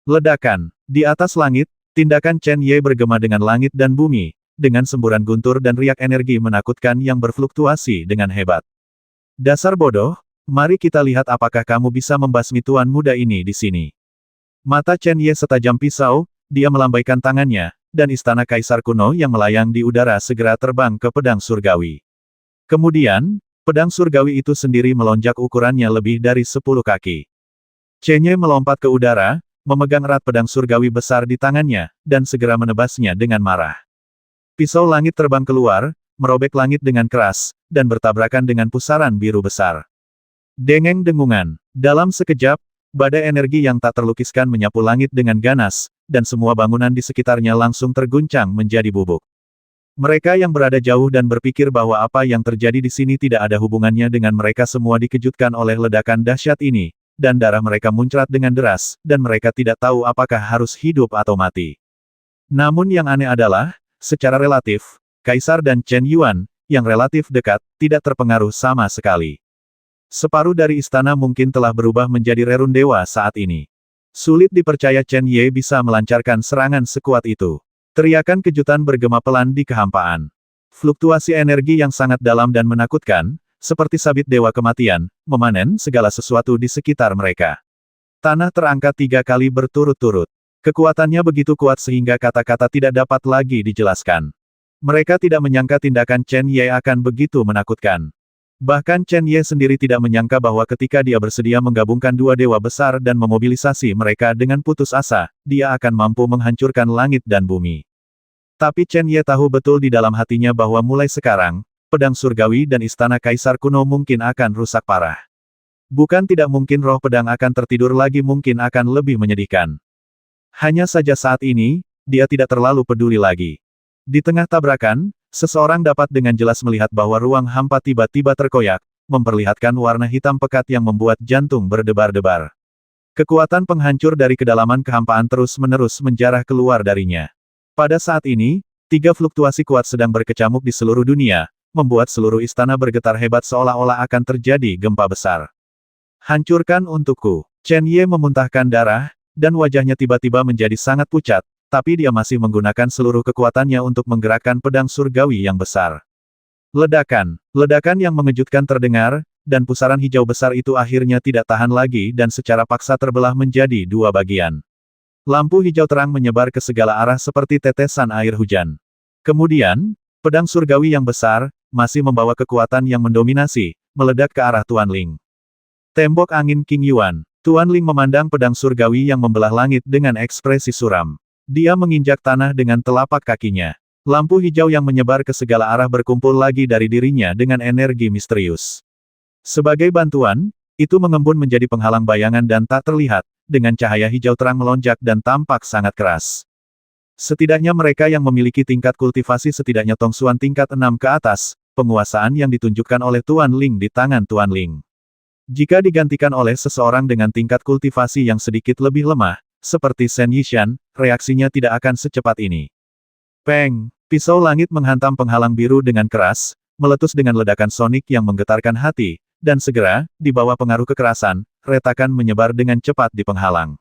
Ledakan. Di atas langit, tindakan Chen Ye bergema dengan langit dan bumi, dengan semburan guntur dan riak energi menakutkan yang berfluktuasi dengan hebat. "Dasar bodoh, mari kita lihat apakah kamu bisa membasmi tuan muda ini di sini." Mata Chen Ye setajam pisau, dia melambaikan tangannya, dan istana kaisar kuno yang melayang di udara segera terbang ke pedang surgawi. Kemudian, pedang surgawi itu sendiri melonjak, ukurannya lebih dari 10 kaki. Chen Ye melompat ke udara, memegang erat pedang surgawi besar di tangannya, dan segera menebasnya dengan marah. Pisau langit terbang keluar, merobek langit dengan keras, dan bertabrakan dengan pusaran biru besar. Dengeng dengungan. Dalam sekejap, badai energi yang tak terlukiskan menyapu langit dengan ganas, dan semua bangunan di sekitarnya langsung terguncang menjadi bubuk. Mereka yang berada jauh dan berpikir bahwa apa yang terjadi di sini tidak ada hubungannya dengan mereka semua dikejutkan oleh ledakan dahsyat ini, dan darah mereka muncrat dengan deras, dan mereka tidak tahu apakah harus hidup atau mati. Namun yang aneh adalah, secara relatif, Kaisar dan Chen Yuan, yang relatif dekat, tidak terpengaruh sama sekali. Separuh dari istana mungkin telah berubah menjadi rerun dewa saat ini. Sulit dipercaya Chen Ye bisa melancarkan serangan sekuat itu. Teriakan kejutan bergema pelan di kehampaan. Fluktuasi energi yang sangat dalam dan menakutkan, seperti sabit dewa kematian, memanen segala sesuatu di sekitar mereka. Tanah terangkat 3 kali berturut-turut. Kekuatannya begitu kuat sehingga kata-kata tidak dapat lagi dijelaskan. Mereka tidak menyangka tindakan Chen Ye akan begitu menakutkan. Bahkan Chen Ye sendiri tidak menyangka bahwa ketika dia bersedia menggabungkan dua dewa besar dan memobilisasi mereka dengan putus asa, dia akan mampu menghancurkan langit dan bumi. Tapi Chen Ye tahu betul di dalam hatinya bahwa mulai sekarang, pedang surgawi dan istana kaisar kuno mungkin akan rusak parah. Bukan tidak mungkin roh pedang akan tertidur lagi, mungkin akan lebih menyedihkan. Hanya saja saat ini, dia tidak terlalu peduli lagi. Di tengah tabrakan, seseorang dapat dengan jelas melihat bahwa ruang hampa tiba-tiba terkoyak, memperlihatkan warna hitam pekat yang membuat jantung berdebar-debar. Kekuatan penghancur dari kedalaman kehampaan terus-menerus menjarah keluar darinya. Pada saat ini, 3 fluktuasi kuat sedang berkecamuk di seluruh dunia, membuat seluruh istana bergetar hebat seolah-olah akan terjadi gempa besar. "Hancurkan untukku." Chen Ye memuntahkan darah, dan wajahnya tiba-tiba menjadi sangat pucat, tapi dia masih menggunakan seluruh kekuatannya untuk menggerakkan pedang surgawi yang besar. Ledakan. Ledakan yang mengejutkan terdengar, dan pusaran hijau besar itu akhirnya tidak tahan lagi dan secara paksa terbelah menjadi 2 bagian. Lampu hijau terang menyebar ke segala arah seperti tetesan air hujan. Kemudian, pedang surgawi yang besar, masih membawa kekuatan yang mendominasi, meledak ke arah Tuan Ling. Tembok angin King Yuan. Tuan Ling memandang pedang surgawi yang membelah langit dengan ekspresi suram. Dia menginjak tanah dengan telapak kakinya. Lampu hijau yang menyebar ke segala arah berkumpul lagi dari dirinya dengan energi misterius. Sebagai bantuan, itu mengembun menjadi penghalang bayangan dan tak terlihat, dengan cahaya hijau terang melonjak dan tampak sangat keras. Setidaknya mereka yang memiliki tingkat kultivasi setidaknya tongsuan tingkat 6 ke atas, penguasaan yang ditunjukkan oleh Tuan Ling di tangan Tuan Ling. Jika digantikan oleh seseorang dengan tingkat kultivasi yang sedikit lebih lemah, seperti Shen Yishan, reaksinya tidak akan secepat ini. Peng! Pisau langit menghantam penghalang biru dengan keras, meletus dengan ledakan sonik yang menggetarkan hati, dan segera, di bawah pengaruh kekerasan, retakan menyebar dengan cepat di penghalang.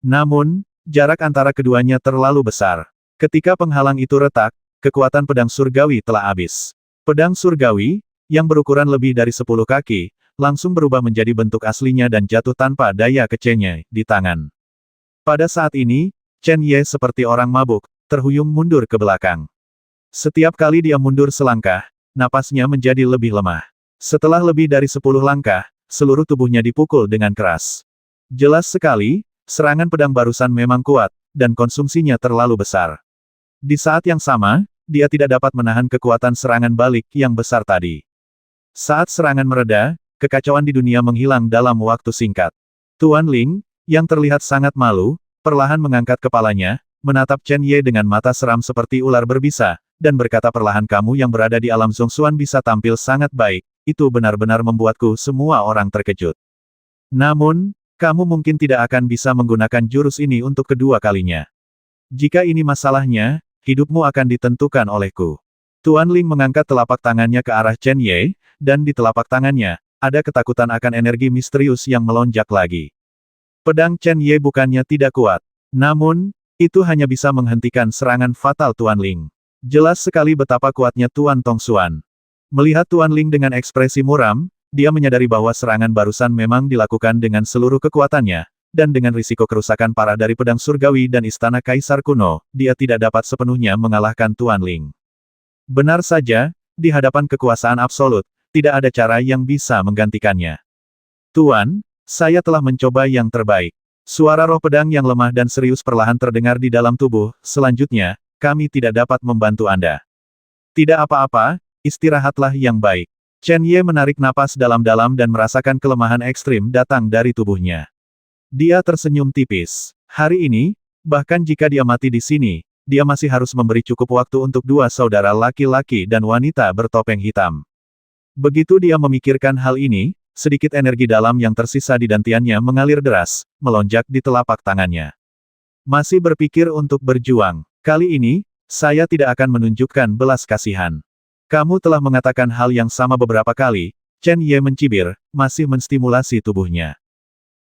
Namun, jarak antara keduanya terlalu besar. Ketika penghalang itu retak, kekuatan pedang surgawi telah habis. Pedang surgawi, yang berukuran lebih dari 10 kaki, langsung berubah menjadi bentuk aslinya dan jatuh tanpa daya ke Chen Ye di tangan. Pada saat ini, Chen Ye seperti orang mabuk, terhuyung mundur ke belakang. Setiap kali dia mundur selangkah, napasnya menjadi lebih lemah. Setelah lebih dari 10 langkah, seluruh tubuhnya dipukul dengan keras. Jelas sekali, serangan pedang barusan memang kuat, dan konsumsinya terlalu besar. Di saat yang sama, dia tidak dapat menahan kekuatan serangan balik yang besar tadi. Saat serangan mereda, kekacauan di dunia menghilang dalam waktu singkat. Tuan Ling, yang terlihat sangat malu, perlahan mengangkat kepalanya, menatap Chen Ye dengan mata seram seperti ular berbisa, dan berkata perlahan, kamu yang berada di alam Zhongshuan bisa tampil sangat baik, itu benar-benar membuatku semua orang terkejut. Namun, kamu mungkin tidak akan bisa menggunakan jurus ini untuk kedua kalinya. Jika ini masalahnya, hidupmu akan ditentukan olehku. Tuan Ling mengangkat telapak tangannya ke arah Chen Ye, dan di telapak tangannya, ada ketakutan akan energi misterius yang melonjak lagi. Pedang Chen Ye bukannya tidak kuat. Namun, itu hanya bisa menghentikan serangan fatal Tuan Ling. Jelas sekali betapa kuatnya Tuan Tongxuan. Melihat Tuan Ling dengan ekspresi muram, dia menyadari bahwa serangan barusan memang dilakukan dengan seluruh kekuatannya, dan dengan risiko kerusakan parah dari pedang surgawi dan istana kaisar kuno, dia tidak dapat sepenuhnya mengalahkan Tuan Ling. Benar saja, di hadapan kekuasaan absolut, tidak ada cara yang bisa menggantikannya. Tuan, saya telah mencoba yang terbaik. Suara roh pedang yang lemah dan serius perlahan terdengar di dalam tubuh, selanjutnya, kami tidak dapat membantu Anda. Tidak apa-apa, istirahatlah yang baik. Chen Ye menarik napas dalam-dalam dan merasakan kelemahan ekstrim datang dari tubuhnya. Dia tersenyum tipis. Hari ini, bahkan jika dia mati di sini, dia masih harus memberi cukup waktu untuk dua saudara laki-laki dan wanita bertopeng hitam. Begitu dia memikirkan hal ini, sedikit energi dalam yang tersisa di dantiannya mengalir deras, melonjak di telapak tangannya. Masih berpikir untuk berjuang. Kali ini, saya tidak akan menunjukkan belas kasihan. Kamu telah mengatakan hal yang sama beberapa kali, Chen Ye mencibir, masih menstimulasi tubuhnya.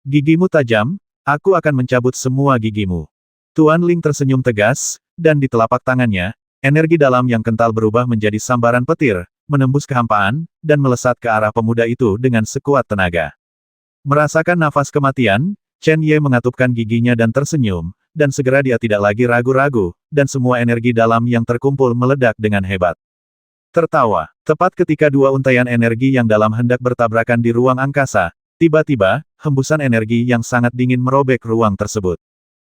Gigimu tajam, aku akan mencabut semua gigimu. Tuan Ling tersenyum tegas, dan di telapak tangannya, energi dalam yang kental berubah menjadi sambaran petir, menembus kehampaan, dan melesat ke arah pemuda itu dengan sekuat tenaga. Merasakan nafas kematian, Chen Ye mengatupkan giginya dan tersenyum, dan segera dia tidak lagi ragu-ragu, dan semua energi dalam yang terkumpul meledak dengan hebat. Tertawa, tepat ketika dua untaian energi yang dalam hendak bertabrakan di ruang angkasa, tiba-tiba, hembusan energi yang sangat dingin merobek ruang tersebut.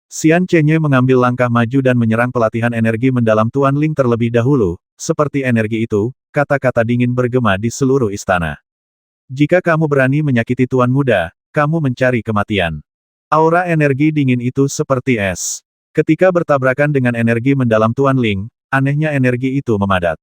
Xian Chenye mengambil langkah maju dan menyerang pelatihan energi mendalam Tuan Ling terlebih dahulu, seperti energi itu, kata-kata dingin bergema di seluruh istana. Jika kamu berani menyakiti Tuan Muda, kamu mencari kematian. Aura energi dingin itu seperti es. Ketika bertabrakan dengan energi mendalam Tuan Ling, anehnya energi itu memadat.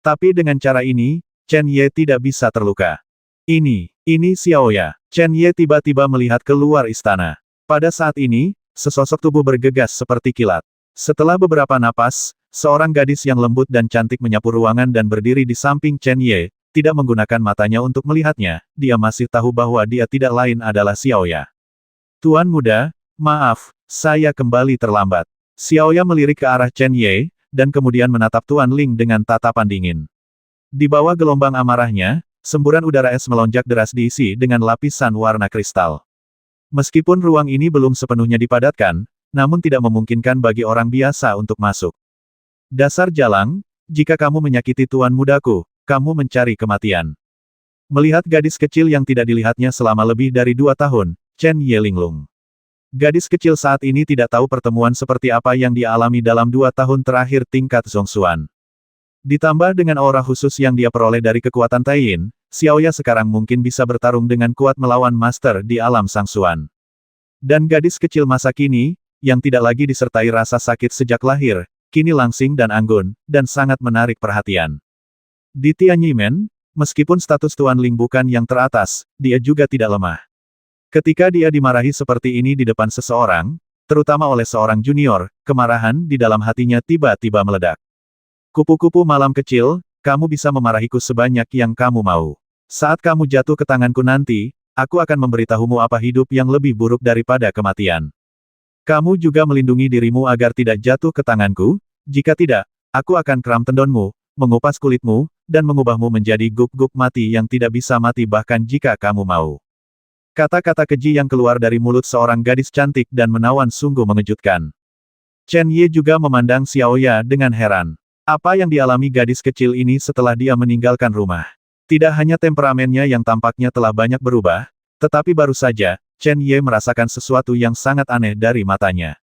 Tapi dengan cara ini, Chen Ye tidak bisa terluka. Ini Xiaoya. Chen Ye tiba-tiba melihat keluar istana. Pada saat ini, sesosok tubuh bergegas seperti kilat. Setelah beberapa napas, seorang gadis yang lembut dan cantik menyapu ruangan dan berdiri di samping Chen Ye, tidak menggunakan matanya untuk melihatnya, dia masih tahu bahwa dia tidak lain adalah Xiaoya. Tuan Muda, maaf, saya kembali terlambat. Xiaoya melirik ke arah Chen Ye, dan kemudian menatap Tuan Ling dengan tatapan dingin. Di bawah gelombang amarahnya, semburan udara es melonjak deras diisi dengan lapisan warna kristal. Meskipun ruang ini belum sepenuhnya dipadatkan, namun tidak memungkinkan bagi orang biasa untuk masuk. Dasar jalang, jika kamu menyakiti Tuan Mudaku, kamu mencari kematian. Melihat gadis kecil yang tidak dilihatnya selama lebih dari 2 tahun, Chen Ye linglung. Gadis kecil saat ini tidak tahu pertemuan seperti apa yang dia alami dalam 2 tahun terakhir tingkat Zhongshuan. Ditambah dengan aura khusus yang dia peroleh dari kekuatan Taiyin, Xiaoya sekarang mungkin bisa bertarung dengan kuat melawan master di alam Sangsuan. Dan gadis kecil masa kini, yang tidak lagi disertai rasa sakit sejak lahir, kini langsing dan anggun, dan sangat menarik perhatian. Di Tianyimen, meskipun status Tuan Ling bukan yang teratas, dia juga tidak lemah. Ketika dia dimarahi seperti ini di depan seseorang, terutama oleh seorang junior, kemarahan di dalam hatinya tiba-tiba meledak. Kupu-kupu malam kecil, kamu bisa memarahiku sebanyak yang kamu mau. Saat kamu jatuh ke tanganku nanti, aku akan memberitahumu apa hidup yang lebih buruk daripada kematian. Kamu juga melindungi dirimu agar tidak jatuh ke tanganku, jika tidak, aku akan keram tendonmu, mengupas kulitmu, dan mengubahmu menjadi guk-guk mati yang tidak bisa mati bahkan jika kamu mau. Kata-kata keji yang keluar dari mulut seorang gadis cantik dan menawan sungguh mengejutkan. Chen Ye juga memandang Xiaoya dengan heran. Apa yang dialami gadis kecil ini setelah dia meninggalkan rumah? Tidak hanya temperamennya yang tampaknya telah banyak berubah, tetapi baru saja, Chen Ye merasakan sesuatu yang sangat aneh dari matanya.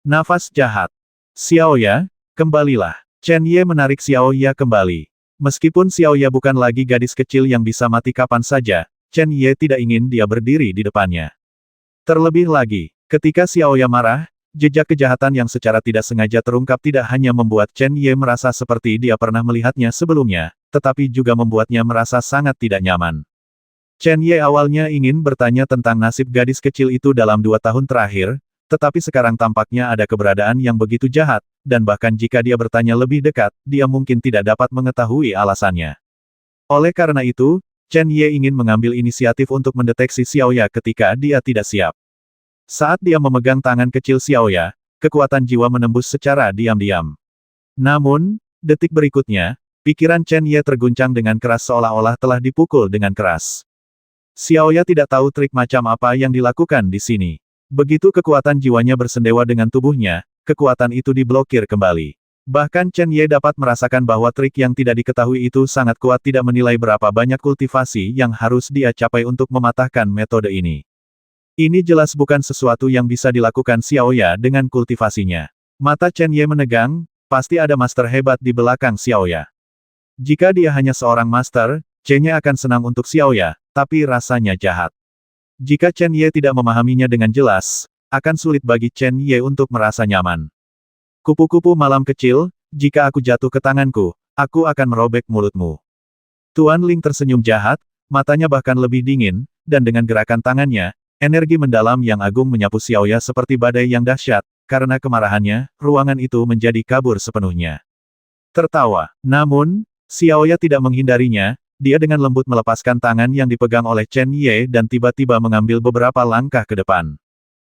Nafas jahat. Xiaoya, Kembalilah. Chen Ye menarik Xiao Ya kembali. Meskipun Xiao Ya bukan lagi gadis kecil yang bisa mati kapan saja, Chen Ye tidak ingin dia berdiri di depannya. Terlebih lagi, ketika Xiao Ya marah, jejak kejahatan yang secara tidak sengaja terungkap tidak hanya membuat Chen Ye merasa seperti dia pernah melihatnya sebelumnya, tetapi juga membuatnya merasa sangat tidak nyaman. Chen Ye awalnya ingin bertanya tentang nasib gadis kecil itu dalam 2 tahun terakhir, tetapi sekarang tampaknya ada keberadaan yang begitu jahat, dan bahkan jika dia bertanya lebih dekat, dia mungkin tidak dapat mengetahui alasannya. Oleh karena itu, Chen Ye ingin mengambil inisiatif untuk mendeteksi Xiao Ya ketika dia tidak siap. Saat dia memegang tangan kecil Xiao Ya, kekuatan jiwa menembus secara diam-diam. Namun, detik berikutnya, pikiran Chen Ye terguncang dengan keras seolah-olah telah dipukul dengan keras. Xiao Ya tidak tahu trik macam apa yang dilakukan di sini. Begitu kekuatan jiwanya bersendewa dengan tubuhnya, kekuatan itu diblokir kembali. Bahkan Chen Ye dapat merasakan bahwa trik yang tidak diketahui itu sangat kuat, tidak menilai berapa banyak kultivasi yang harus dia capai untuk mematahkan metode ini. Ini jelas bukan sesuatu yang bisa dilakukan Xiao Ya dengan kultivasinya. Mata Chen Ye menegang, pasti ada master hebat di belakang Xiao Ya. Jika dia hanya seorang master, Chen Ye akan senang untuk Xiao Ya, tapi rasanya jahat. Jika Chen Ye tidak memahaminya dengan jelas, akan sulit bagi Chen Ye untuk merasa nyaman. Kupu-kupu malam kecil, jika aku jatuh ke tanganku, aku akan merobek mulutmu. Tuan Ling tersenyum jahat, matanya bahkan lebih dingin, dan dengan gerakan tangannya, energi mendalam yang agung menyapu Xiao Ya seperti badai yang dahsyat, karena kemarahannya, ruangan itu menjadi kabur sepenuhnya. Tertawa. Namun, Xiao Ya tidak menghindarinya, dia dengan lembut melepaskan tangan yang dipegang oleh Chen Ye dan tiba-tiba mengambil beberapa langkah ke depan.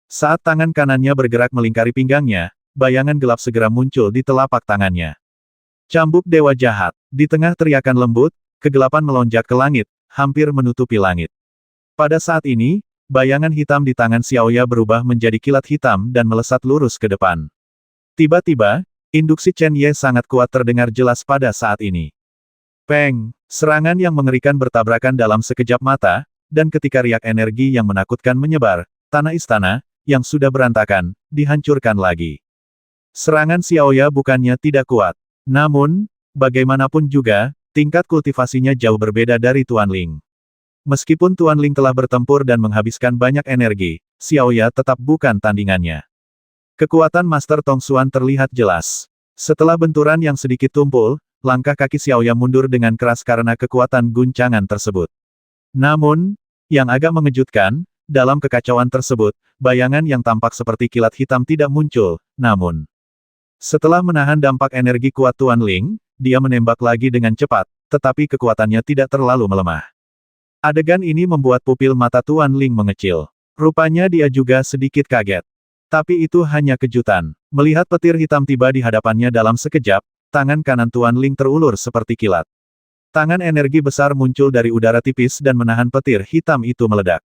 Saat tangan kanannya bergerak melingkari pinggangnya, bayangan gelap segera muncul di telapak tangannya. Cambuk Dewa Jahat. Di tengah teriakan lembut, kegelapan melonjak ke langit, hampir menutupi langit. Pada saat ini, bayangan hitam di tangan Xiao Ya berubah menjadi kilat hitam dan melesat lurus ke depan. Tiba-tiba, induksi Chen Ye sangat kuat terdengar jelas pada saat ini. Peng! Serangan yang mengerikan bertabrakan dalam sekejap mata, dan ketika riak energi yang menakutkan menyebar, tanah istana, yang sudah berantakan, dihancurkan lagi. Serangan Xiao Ya bukannya tidak kuat. Namun, bagaimanapun juga, tingkat kultivasinya jauh berbeda dari Tuan Ling. Meskipun Tuan Ling telah bertempur dan menghabiskan banyak energi, Xiao Ya tetap bukan tandingannya. Kekuatan Master Tong Xuan terlihat jelas. Setelah benturan yang sedikit tumpul, langkah kaki Xiao Ya mundur dengan keras karena kekuatan guncangan tersebut. Namun, yang agak mengejutkan, dalam kekacauan tersebut, bayangan yang tampak seperti kilat hitam tidak muncul, namun, setelah menahan dampak energi kuat Tuan Ling, dia menembak lagi dengan cepat, tetapi kekuatannya tidak terlalu melemah. Adegan ini membuat pupil mata Tuan Ling mengecil. Rupanya dia juga sedikit kaget. Tapi itu hanya kejutan. Melihat petir hitam tiba di hadapannya dalam sekejap, tangan kanan Tuan Ling terulur seperti kilat. Tangan energi besar muncul dari udara tipis dan menahan petir hitam itu meledak.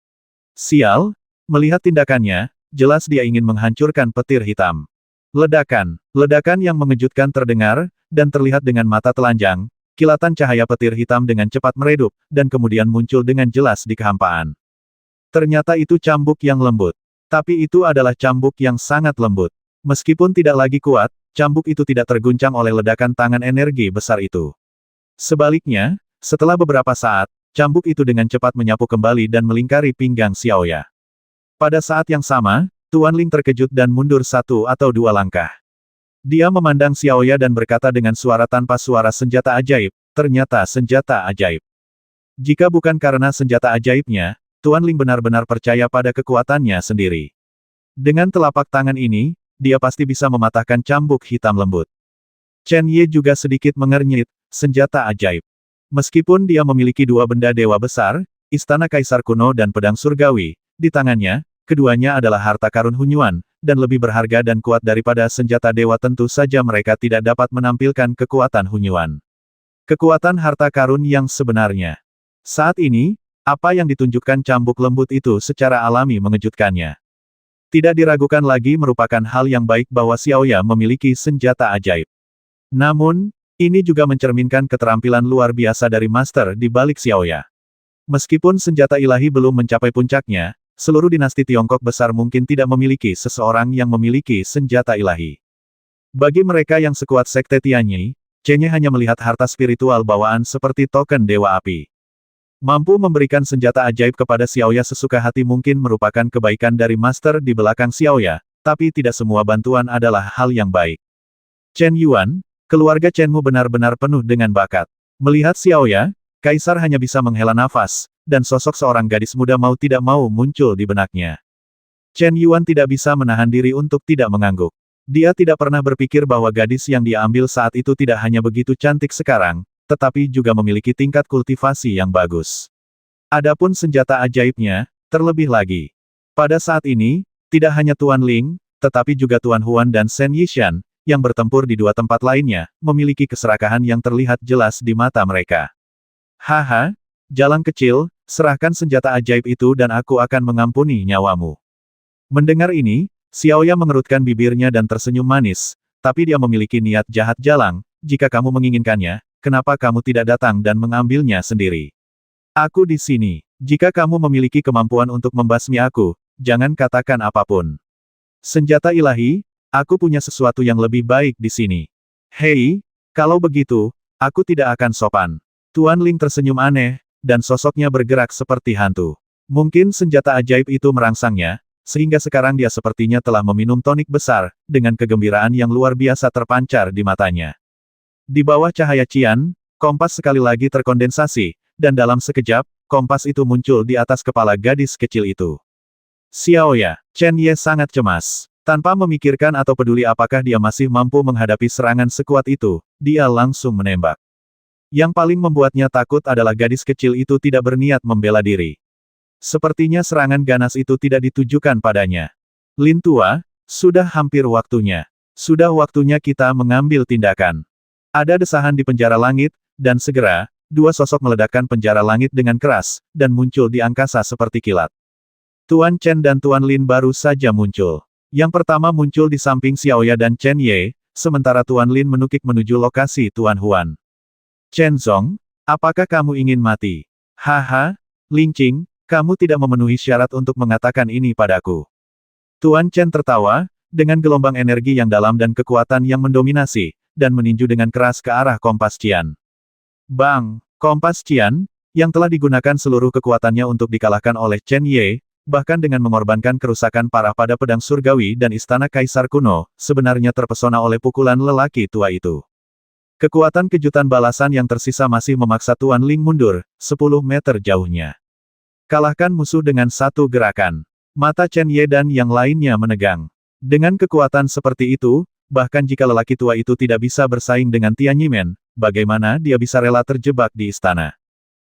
Sial, melihat tindakannya, jelas dia ingin menghancurkan petir hitam. Ledakan yang mengejutkan terdengar, dan terlihat dengan mata telanjang, kilatan cahaya petir hitam dengan cepat meredup, dan kemudian muncul dengan jelas di kehampaan. Ternyata itu cambuk yang lembut. Tapi itu adalah cambuk yang sangat lembut. Meskipun tidak lagi kuat, cambuk itu tidak terguncang oleh ledakan tangan energi besar itu. Sebaliknya, setelah beberapa saat, cambuk itu dengan cepat menyapu kembali dan melingkari pinggang Xiao Ya. Pada saat yang sama, Tuan Ling terkejut dan mundur 1 atau 2 langkah. Dia memandang Xiao Ya dan berkata dengan suara tanpa suara, senjata ajaib, ternyata senjata ajaib. Jika bukan karena senjata ajaibnya, Tuan Ling benar-benar percaya pada kekuatannya sendiri. Dengan telapak tangan ini, dia pasti bisa mematahkan cambuk hitam lembut. Chen Ye juga sedikit mengernyit, senjata ajaib. Meskipun dia memiliki 2 benda dewa besar, istana kaisar kuno dan pedang surgawi, di tangannya, keduanya adalah harta karun Hunyuan, dan lebih berharga dan kuat daripada senjata dewa, tentu saja mereka tidak dapat menampilkan kekuatan Hunyuan. Kekuatan harta karun yang sebenarnya. Saat ini, apa yang ditunjukkan cambuk lembut itu secara alami mengejutkannya. Tidak diragukan lagi merupakan hal yang baik bahwa Xiao Ya memiliki senjata ajaib. Namun, ini juga mencerminkan keterampilan luar biasa dari master di balik Xiao Ya. Meskipun senjata ilahi belum mencapai puncaknya, seluruh dinasti Tiongkok besar mungkin tidak memiliki seseorang yang memiliki senjata ilahi. Bagi mereka yang sekuat Sekte Tianyi, Chen Ye hanya melihat harta spiritual bawaan seperti token Dewa Api. Mampu memberikan senjata ajaib kepada Xiaoya sesuka hati mungkin merupakan kebaikan dari master di belakang Xiaoya, tapi tidak semua bantuan adalah hal yang baik. Chen Yuan, keluarga Chenmu benar-benar penuh dengan bakat. Melihat Xiaoya, Kaisar hanya bisa menghela nafas, dan sosok seorang gadis muda mau tidak mau muncul di benaknya. Chen Yuan tidak bisa menahan diri untuk tidak mengangguk. Dia tidak pernah berpikir bahwa gadis yang dia ambil saat itu tidak hanya begitu cantik sekarang, tetapi juga memiliki tingkat kultivasi yang bagus. Adapun senjata ajaibnya, terlebih lagi. Pada saat ini, tidak hanya Tuan Ling, tetapi juga Tuan Huan dan Shen Yishan, yang bertempur di dua tempat lainnya, memiliki keserakahan yang terlihat jelas di mata mereka. Haha, jalang kecil, serahkan senjata ajaib itu dan aku akan mengampuni nyawamu. Mendengar ini, Xiaoya mengerutkan bibirnya dan tersenyum manis, tapi dia memiliki niat jahat jalang, jika kamu menginginkannya, kenapa kamu tidak datang dan mengambilnya sendiri? Aku di sini. Jika kamu memiliki kemampuan untuk membasmi aku, jangan katakan apapun. Senjata ilahi, aku punya sesuatu yang lebih baik di sini. Hei, kalau begitu, aku tidak akan sopan. Tuan Ling tersenyum aneh, dan sosoknya bergerak seperti hantu. Mungkin senjata ajaib itu merangsangnya, sehingga sekarang dia sepertinya telah meminum tonik besar, dengan kegembiraan yang luar biasa terpancar di matanya. Di bawah cahaya cian, kompas sekali lagi terkondensasi, dan dalam sekejap, kompas itu muncul di atas kepala gadis kecil itu. Xiaoya, Chen Ye sangat cemas. Tanpa memikirkan atau peduli apakah dia masih mampu menghadapi serangan sekuat itu, dia langsung menembak. Yang paling membuatnya takut adalah gadis kecil itu tidak berniat membela diri. Sepertinya serangan ganas itu tidak ditujukan padanya. Lin Tua, sudah hampir waktunya. Sudah waktunya kita mengambil tindakan. Ada desahan di penjara langit, dan segera, dua sosok meledakkan penjara langit dengan keras, dan muncul di angkasa seperti kilat. Tuan Chen dan Tuan Lin baru saja muncul. Yang pertama muncul di samping Xiaoya dan Chen Ye, sementara Tuan Lin menukik menuju lokasi Tuan Huan. Chen Zong, apakah kamu ingin mati? Haha, Ling Qing, kamu tidak memenuhi syarat untuk mengatakan ini padaku. Tuan Chen tertawa, dengan gelombang energi yang dalam dan kekuatan yang mendominasi, dan meninju dengan keras ke arah kompas Qian. Bang! Kompas Qian, yang telah digunakan seluruh kekuatannya untuk dikalahkan oleh Chen Ye, bahkan dengan mengorbankan kerusakan parah pada pedang surgawi dan istana kaisar kuno, sebenarnya terpesona oleh pukulan lelaki tua itu. Kekuatan kejutan balasan yang tersisa masih memaksa Tuan Ling mundur, 10 meter jauhnya. Kalahkan musuh dengan satu gerakan. Mata Chen Ye dan yang lainnya menegang. Dengan kekuatan seperti itu, bahkan jika lelaki tua itu tidak bisa bersaing dengan Tianyimen, bagaimana dia bisa rela terjebak di istana?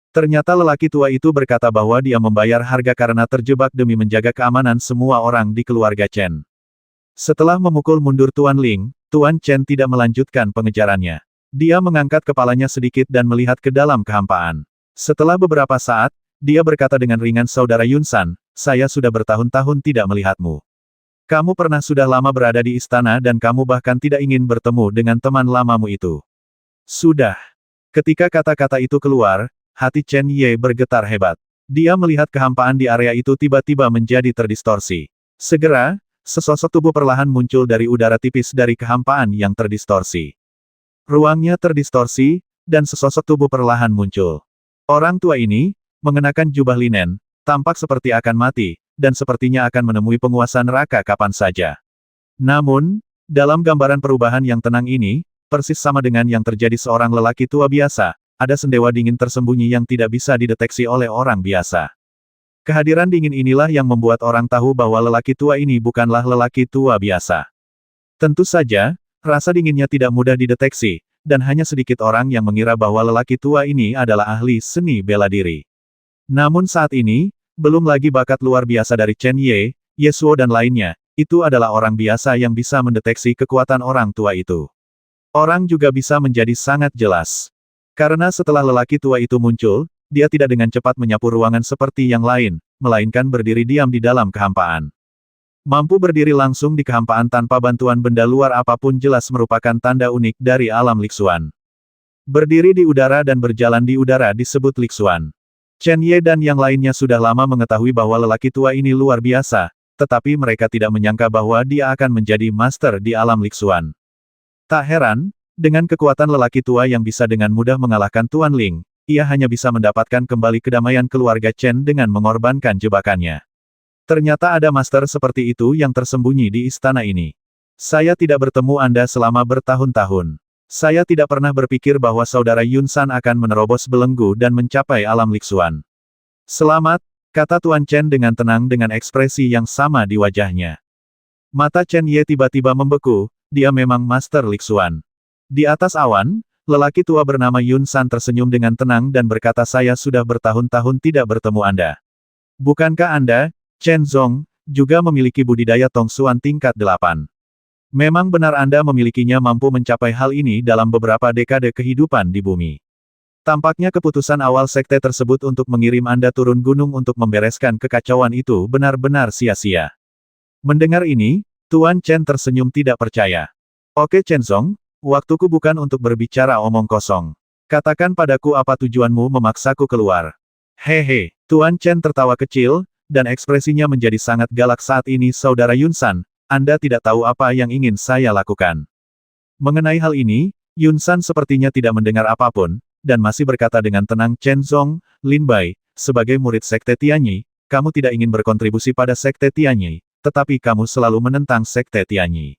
Ternyata lelaki tua itu berkata bahwa dia membayar harga karena terjebak demi menjaga keamanan semua orang di keluarga Chen. Setelah memukul mundur Tuan Ling, Tuan Chen tidak melanjutkan pengejarannya. Dia mengangkat kepalanya sedikit dan melihat ke dalam kehampaan. Setelah beberapa saat, dia berkata dengan ringan, Saudara Yunsan, saya sudah bertahun-tahun tidak melihatmu. Kamu pernah sudah lama berada di istana dan kamu bahkan tidak ingin bertemu dengan teman lamamu itu. Sudah. Ketika kata-kata itu keluar, hati Chen Ye bergetar hebat. Dia melihat kehampaan di area itu tiba-tiba menjadi terdistorsi. Segera, sesosok tubuh perlahan muncul dari udara tipis dari kehampaan yang terdistorsi. Ruangnya terdistorsi, dan sesosok tubuh perlahan muncul. Orang tua ini, mengenakan jubah linen, tampak seperti akan mati, dan sepertinya akan menemui penguasa neraka kapan saja. Namun, dalam gambaran perubahan yang tenang ini, persis sama dengan yang terjadi seorang lelaki tua biasa, ada sendewa dingin tersembunyi yang tidak bisa dideteksi oleh orang biasa. Kehadiran dingin inilah yang membuat orang tahu bahwa lelaki tua ini bukanlah lelaki tua biasa. Tentu saja, rasa dinginnya tidak mudah dideteksi, dan hanya sedikit orang yang mengira bahwa lelaki tua ini adalah ahli seni bela diri. Namun saat ini, belum lagi bakat luar biasa dari Chen Ye, Yeshuo dan lainnya, itu adalah orang biasa yang bisa mendeteksi kekuatan orang tua itu. Orang juga bisa menjadi sangat jelas. Karena setelah lelaki tua itu muncul, dia tidak dengan cepat menyapu ruangan seperti yang lain, melainkan berdiri diam di dalam kehampaan. Mampu berdiri langsung di kehampaan tanpa bantuan benda luar apapun jelas merupakan tanda unik dari alam Lixuan. Berdiri di udara dan berjalan di udara disebut Lixuan. Chen Ye dan yang lainnya sudah lama mengetahui bahwa lelaki tua ini luar biasa, tetapi mereka tidak menyangka bahwa dia akan menjadi master di alam Lixuan. Tak heran, dengan kekuatan lelaki tua yang bisa dengan mudah mengalahkan Tuan Ling, ia hanya bisa mendapatkan kembali kedamaian keluarga Chen dengan mengorbankan jebakannya. Ternyata ada master seperti itu yang tersembunyi di istana ini. Saya tidak bertemu Anda selama bertahun-tahun. Saya tidak pernah berpikir bahwa saudara Yun San akan menerobos belenggu dan mencapai alam Lixuan. Selamat, kata Tuan Chen dengan tenang dengan ekspresi yang sama di wajahnya. Mata Chen Ye tiba-tiba membeku, dia memang Master Lixuan. Di atas awan, lelaki tua bernama Yun San tersenyum dengan tenang dan berkata, saya sudah bertahun-tahun tidak bertemu Anda. Bukankah Anda, Chen Zong, juga memiliki budidaya tongsuan tingkat 8? Memang benar Anda memilikinya mampu mencapai hal ini dalam beberapa dekade kehidupan di bumi. Tampaknya keputusan awal sekte tersebut untuk mengirim Anda turun gunung untuk membereskan kekacauan itu benar-benar sia-sia. Mendengar ini, Tuan Chen tersenyum tidak percaya. Oke Chen Zong, waktuku bukan untuk berbicara omong kosong. Katakan padaku apa tujuanmu memaksaku keluar. Hehe, Tuan Chen tertawa kecil, dan ekspresinya menjadi sangat galak saat ini. Saudara Yun San, Anda tidak tahu apa yang ingin saya lakukan. Mengenai hal ini, Yun San sepertinya tidak mendengar apapun, dan masih berkata dengan tenang, Chen Zong, Lin Bai, sebagai murid Sekte Tianyi, kamu tidak ingin berkontribusi pada Sekte Tianyi, tetapi kamu selalu menentang Sekte Tianyi.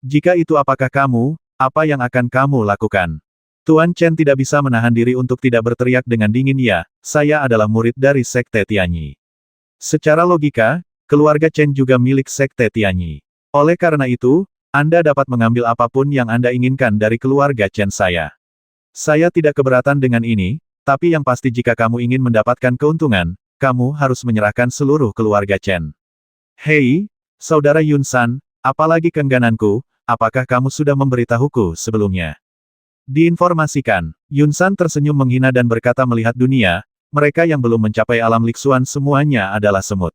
Jika itu apakah kamu, apa yang akan kamu lakukan? Tuan Chen tidak bisa menahan diri untuk tidak berteriak dengan dingin, ya, saya adalah murid dari Sekte Tianyi. Secara logika, keluarga Chen juga milik Sekte Tianyi. Oleh karena itu, Anda dapat mengambil apapun yang Anda inginkan dari keluarga Chen saya. Saya tidak keberatan dengan ini, tapi yang pasti jika kamu ingin mendapatkan keuntungan, kamu harus menyerahkan seluruh keluarga Chen. Hei, saudara Yun San, apalagi keenggananku, apakah kamu sudah memberitahuku sebelumnya? Diinformasikan, Yun San tersenyum menghina dan berkata, melihat dunia, mereka yang belum mencapai alam Lixuan semuanya adalah semut.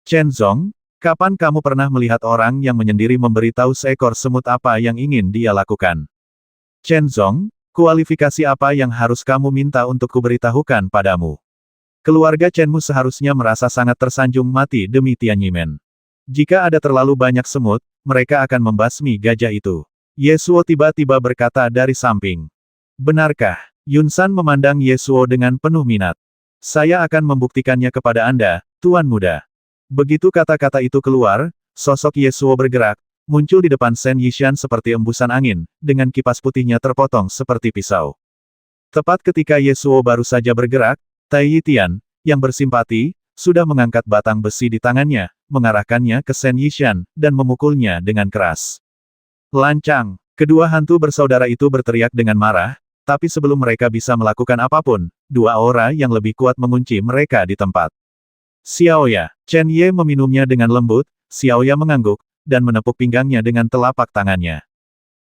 Chen Zong, kapan kamu pernah melihat orang yang menyendiri memberitahu seekor semut apa yang ingin dia lakukan? Chen Zong, kualifikasi apa yang harus kamu minta untuk kuberitahukan padamu? Keluarga Chenmu seharusnya merasa sangat tersanjung mati demi Tianyimen. Jika ada terlalu banyak semut, mereka akan membasmi gajah itu. Yesuo tiba-tiba berkata dari samping. Benarkah? Yun San memandang Yesuo dengan penuh minat. Saya akan membuktikannya kepada Anda, Tuan Muda. Begitu kata-kata itu keluar, sosok Yesuo bergerak, muncul di depan Shen Yishan seperti embusan angin, dengan kipas putihnya terpotong seperti pisau. Tepat ketika Yesuo baru saja bergerak, Tai Yitian, yang bersimpati, sudah mengangkat batang besi di tangannya, mengarahkannya ke Shen Yishan, dan memukulnya dengan keras. Lancang! Kedua hantu bersaudara itu berteriak dengan marah, tapi sebelum mereka bisa melakukan apapun, dua aura yang lebih kuat mengunci mereka di tempat. Xiaoya, Chen Ye meminumnya dengan lembut, Xiaoya mengangguk, dan menepuk pinggangnya dengan telapak tangannya.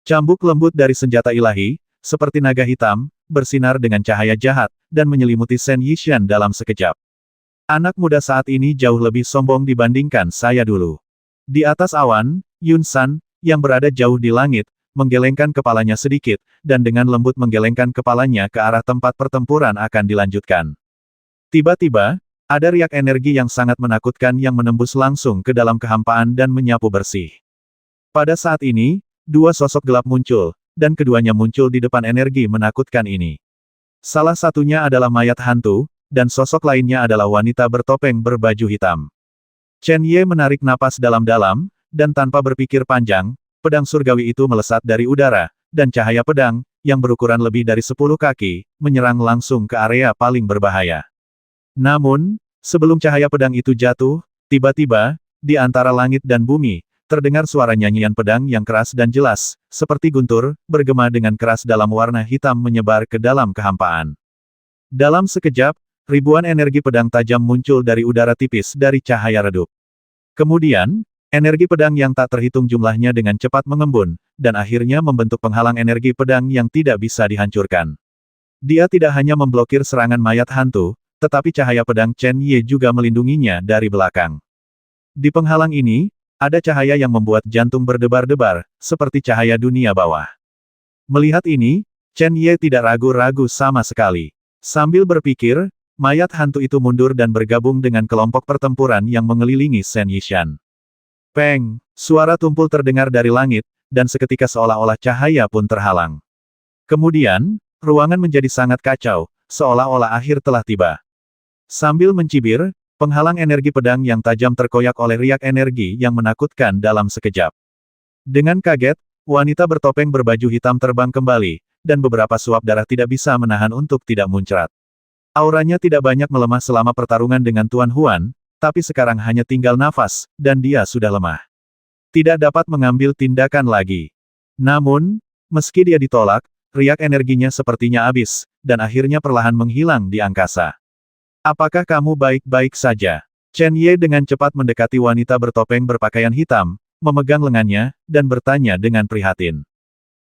Cambuk lembut dari senjata ilahi, seperti naga hitam, bersinar dengan cahaya jahat, dan menyelimuti Shen Yishan dalam sekejap. Anak muda saat ini jauh lebih sombong dibandingkan saya dulu. Di atas awan, Yun San, yang berada jauh di langit, menggelengkan kepalanya sedikit, dan dengan lembut menggelengkan kepalanya ke arah tempat pertempuran akan dilanjutkan. Tiba-tiba, ada riak energi yang sangat menakutkan yang menembus langsung ke dalam kehampaan dan menyapu bersih. Pada saat ini, dua sosok gelap muncul, dan keduanya muncul di depan energi menakutkan ini. Salah satunya adalah mayat hantu, dan sosok lainnya adalah wanita bertopeng berbaju hitam. Chen Ye menarik napas dalam-dalam, dan tanpa berpikir panjang, pedang surgawi itu melesat dari udara, dan cahaya pedang, yang berukuran lebih dari 10 kaki, menyerang langsung ke area paling berbahaya. Namun, sebelum cahaya pedang itu jatuh, tiba-tiba, di antara langit dan bumi, terdengar suara nyanyian pedang yang keras dan jelas, seperti guntur, bergema dengan keras dalam warna hitam menyebar ke dalam kehampaan. Dalam sekejap, ribuan energi pedang tajam muncul dari udara tipis dari cahaya redup. Kemudian, energi pedang yang tak terhitung jumlahnya dengan cepat mengembun, dan akhirnya membentuk penghalang energi pedang yang tidak bisa dihancurkan. Dia tidak hanya memblokir serangan mayat hantu, tetapi cahaya pedang Chen Ye juga melindunginya dari belakang. Di penghalang ini, ada cahaya yang membuat jantung berdebar-debar, seperti cahaya dunia bawah. Melihat ini, Chen Ye tidak ragu-ragu sama sekali. Sambil berpikir, mayat hantu itu mundur dan bergabung dengan kelompok pertempuran yang mengelilingi Shen Yishan. Peng! Suara tumpul terdengar dari langit, dan seketika seolah-olah cahaya pun terhalang. Kemudian, ruangan menjadi sangat kacau, seolah-olah akhir telah tiba. Sambil mencibir, penghalang energi pedang yang tajam terkoyak oleh riak energi yang menakutkan dalam sekejap. Dengan kaget, wanita bertopeng berbaju hitam terbang kembali, dan beberapa suap darah tidak bisa menahan untuk tidak muncrat. Auranya tidak banyak melemah selama pertarungan dengan Tuan Huan, tapi sekarang hanya tinggal nafas, dan dia sudah lemah. Tidak dapat mengambil tindakan lagi. Namun, meski dia ditolak, riak energinya sepertinya habis, dan akhirnya perlahan menghilang di angkasa. Apakah kamu baik-baik saja? Chen Ye dengan cepat mendekati wanita bertopeng berpakaian hitam, memegang lengannya, dan bertanya dengan prihatin.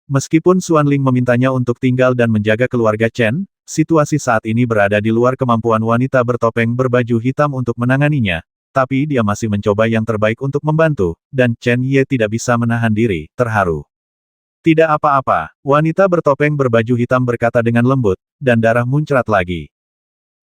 Meskipun Xuan Ling memintanya untuk tinggal dan menjaga keluarga Chen, situasi saat ini berada di luar kemampuan wanita bertopeng berbaju hitam untuk menanganinya, tapi dia masih mencoba yang terbaik untuk membantu, dan Chen Ye tidak bisa menahan diri, terharu. Tidak apa-apa, wanita bertopeng berbaju hitam berkata dengan lembut, dan darah muncrat lagi.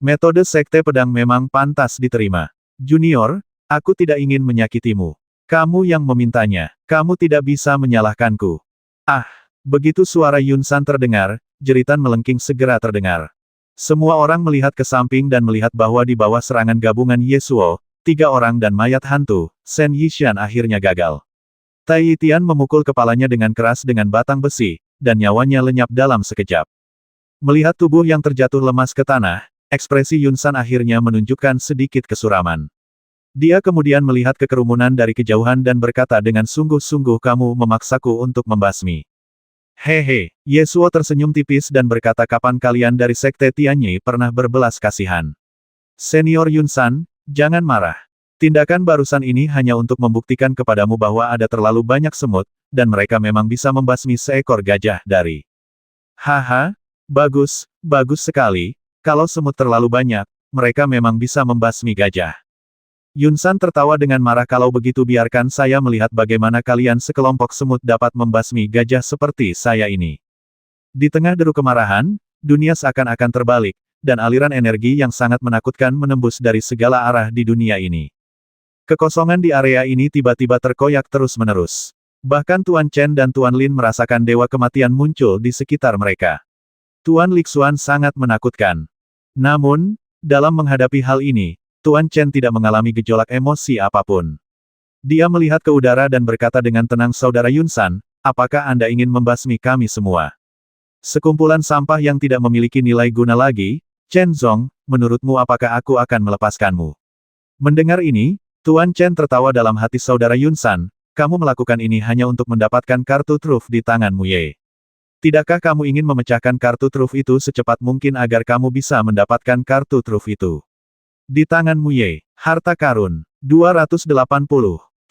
Metode sekte pedang memang pantas diterima. Junior, aku tidak ingin menyakitimu. Kamu yang memintanya, kamu tidak bisa menyalahkanku. Ah, begitu suara Yun San terdengar, jeritan melengking segera terdengar. Semua orang melihat ke samping dan melihat bahwa di bawah serangan gabungan Yesuo, 3 orang dan mayat hantu, Shen Yishan akhirnya gagal. Tai Yitian memukul kepalanya dengan keras dengan batang besi, dan nyawanya lenyap dalam sekejap. Melihat tubuh yang terjatuh lemas ke tanah, ekspresi Yun San akhirnya menunjukkan sedikit kesuraman. Dia kemudian melihat ke kerumunan dari kejauhan dan berkata dengan sungguh-sungguh kamu memaksaku untuk membasmi. Hehe, Yesuo tersenyum tipis dan berkata kapan kalian dari Sekte Tianyi pernah berbelas kasihan. Senior Yun San, jangan marah. Tindakan barusan ini hanya untuk membuktikan kepadamu bahwa ada terlalu banyak semut, dan mereka memang bisa membasmi seekor gajah dari. Haha, bagus, bagus sekali, kalau semut terlalu banyak, mereka memang bisa membasmi gajah. Yun San tertawa dengan marah kalau begitu biarkan saya melihat bagaimana kalian sekelompok semut dapat membasmi gajah seperti saya ini. Di tengah deru kemarahan, dunia seakan-akan terbalik, dan aliran energi yang sangat menakutkan menembus dari segala arah di dunia ini. Kekosongan di area ini tiba-tiba terkoyak terus-menerus. Bahkan Tuan Chen dan Tuan Lin merasakan dewa kematian muncul di sekitar mereka. Tuan Lixuan sangat menakutkan. Namun, dalam menghadapi hal ini, Tuan Chen tidak mengalami gejolak emosi apapun. Dia melihat ke udara dan berkata dengan tenang Saudara Yun San, apakah Anda ingin membasmi kami semua? Sekumpulan sampah yang tidak memiliki nilai guna lagi, Chen Zong, menurutmu apakah aku akan melepaskanmu? Mendengar ini, Tuan Chen tertawa dalam hati Saudara Yun San, kamu melakukan ini hanya untuk mendapatkan kartu truf di tanganmu Ye. Tidakkah kamu ingin memecahkan kartu truf itu secepat mungkin agar kamu bisa mendapatkan kartu truf itu? Di tanganmu Ye, harta karun, 280.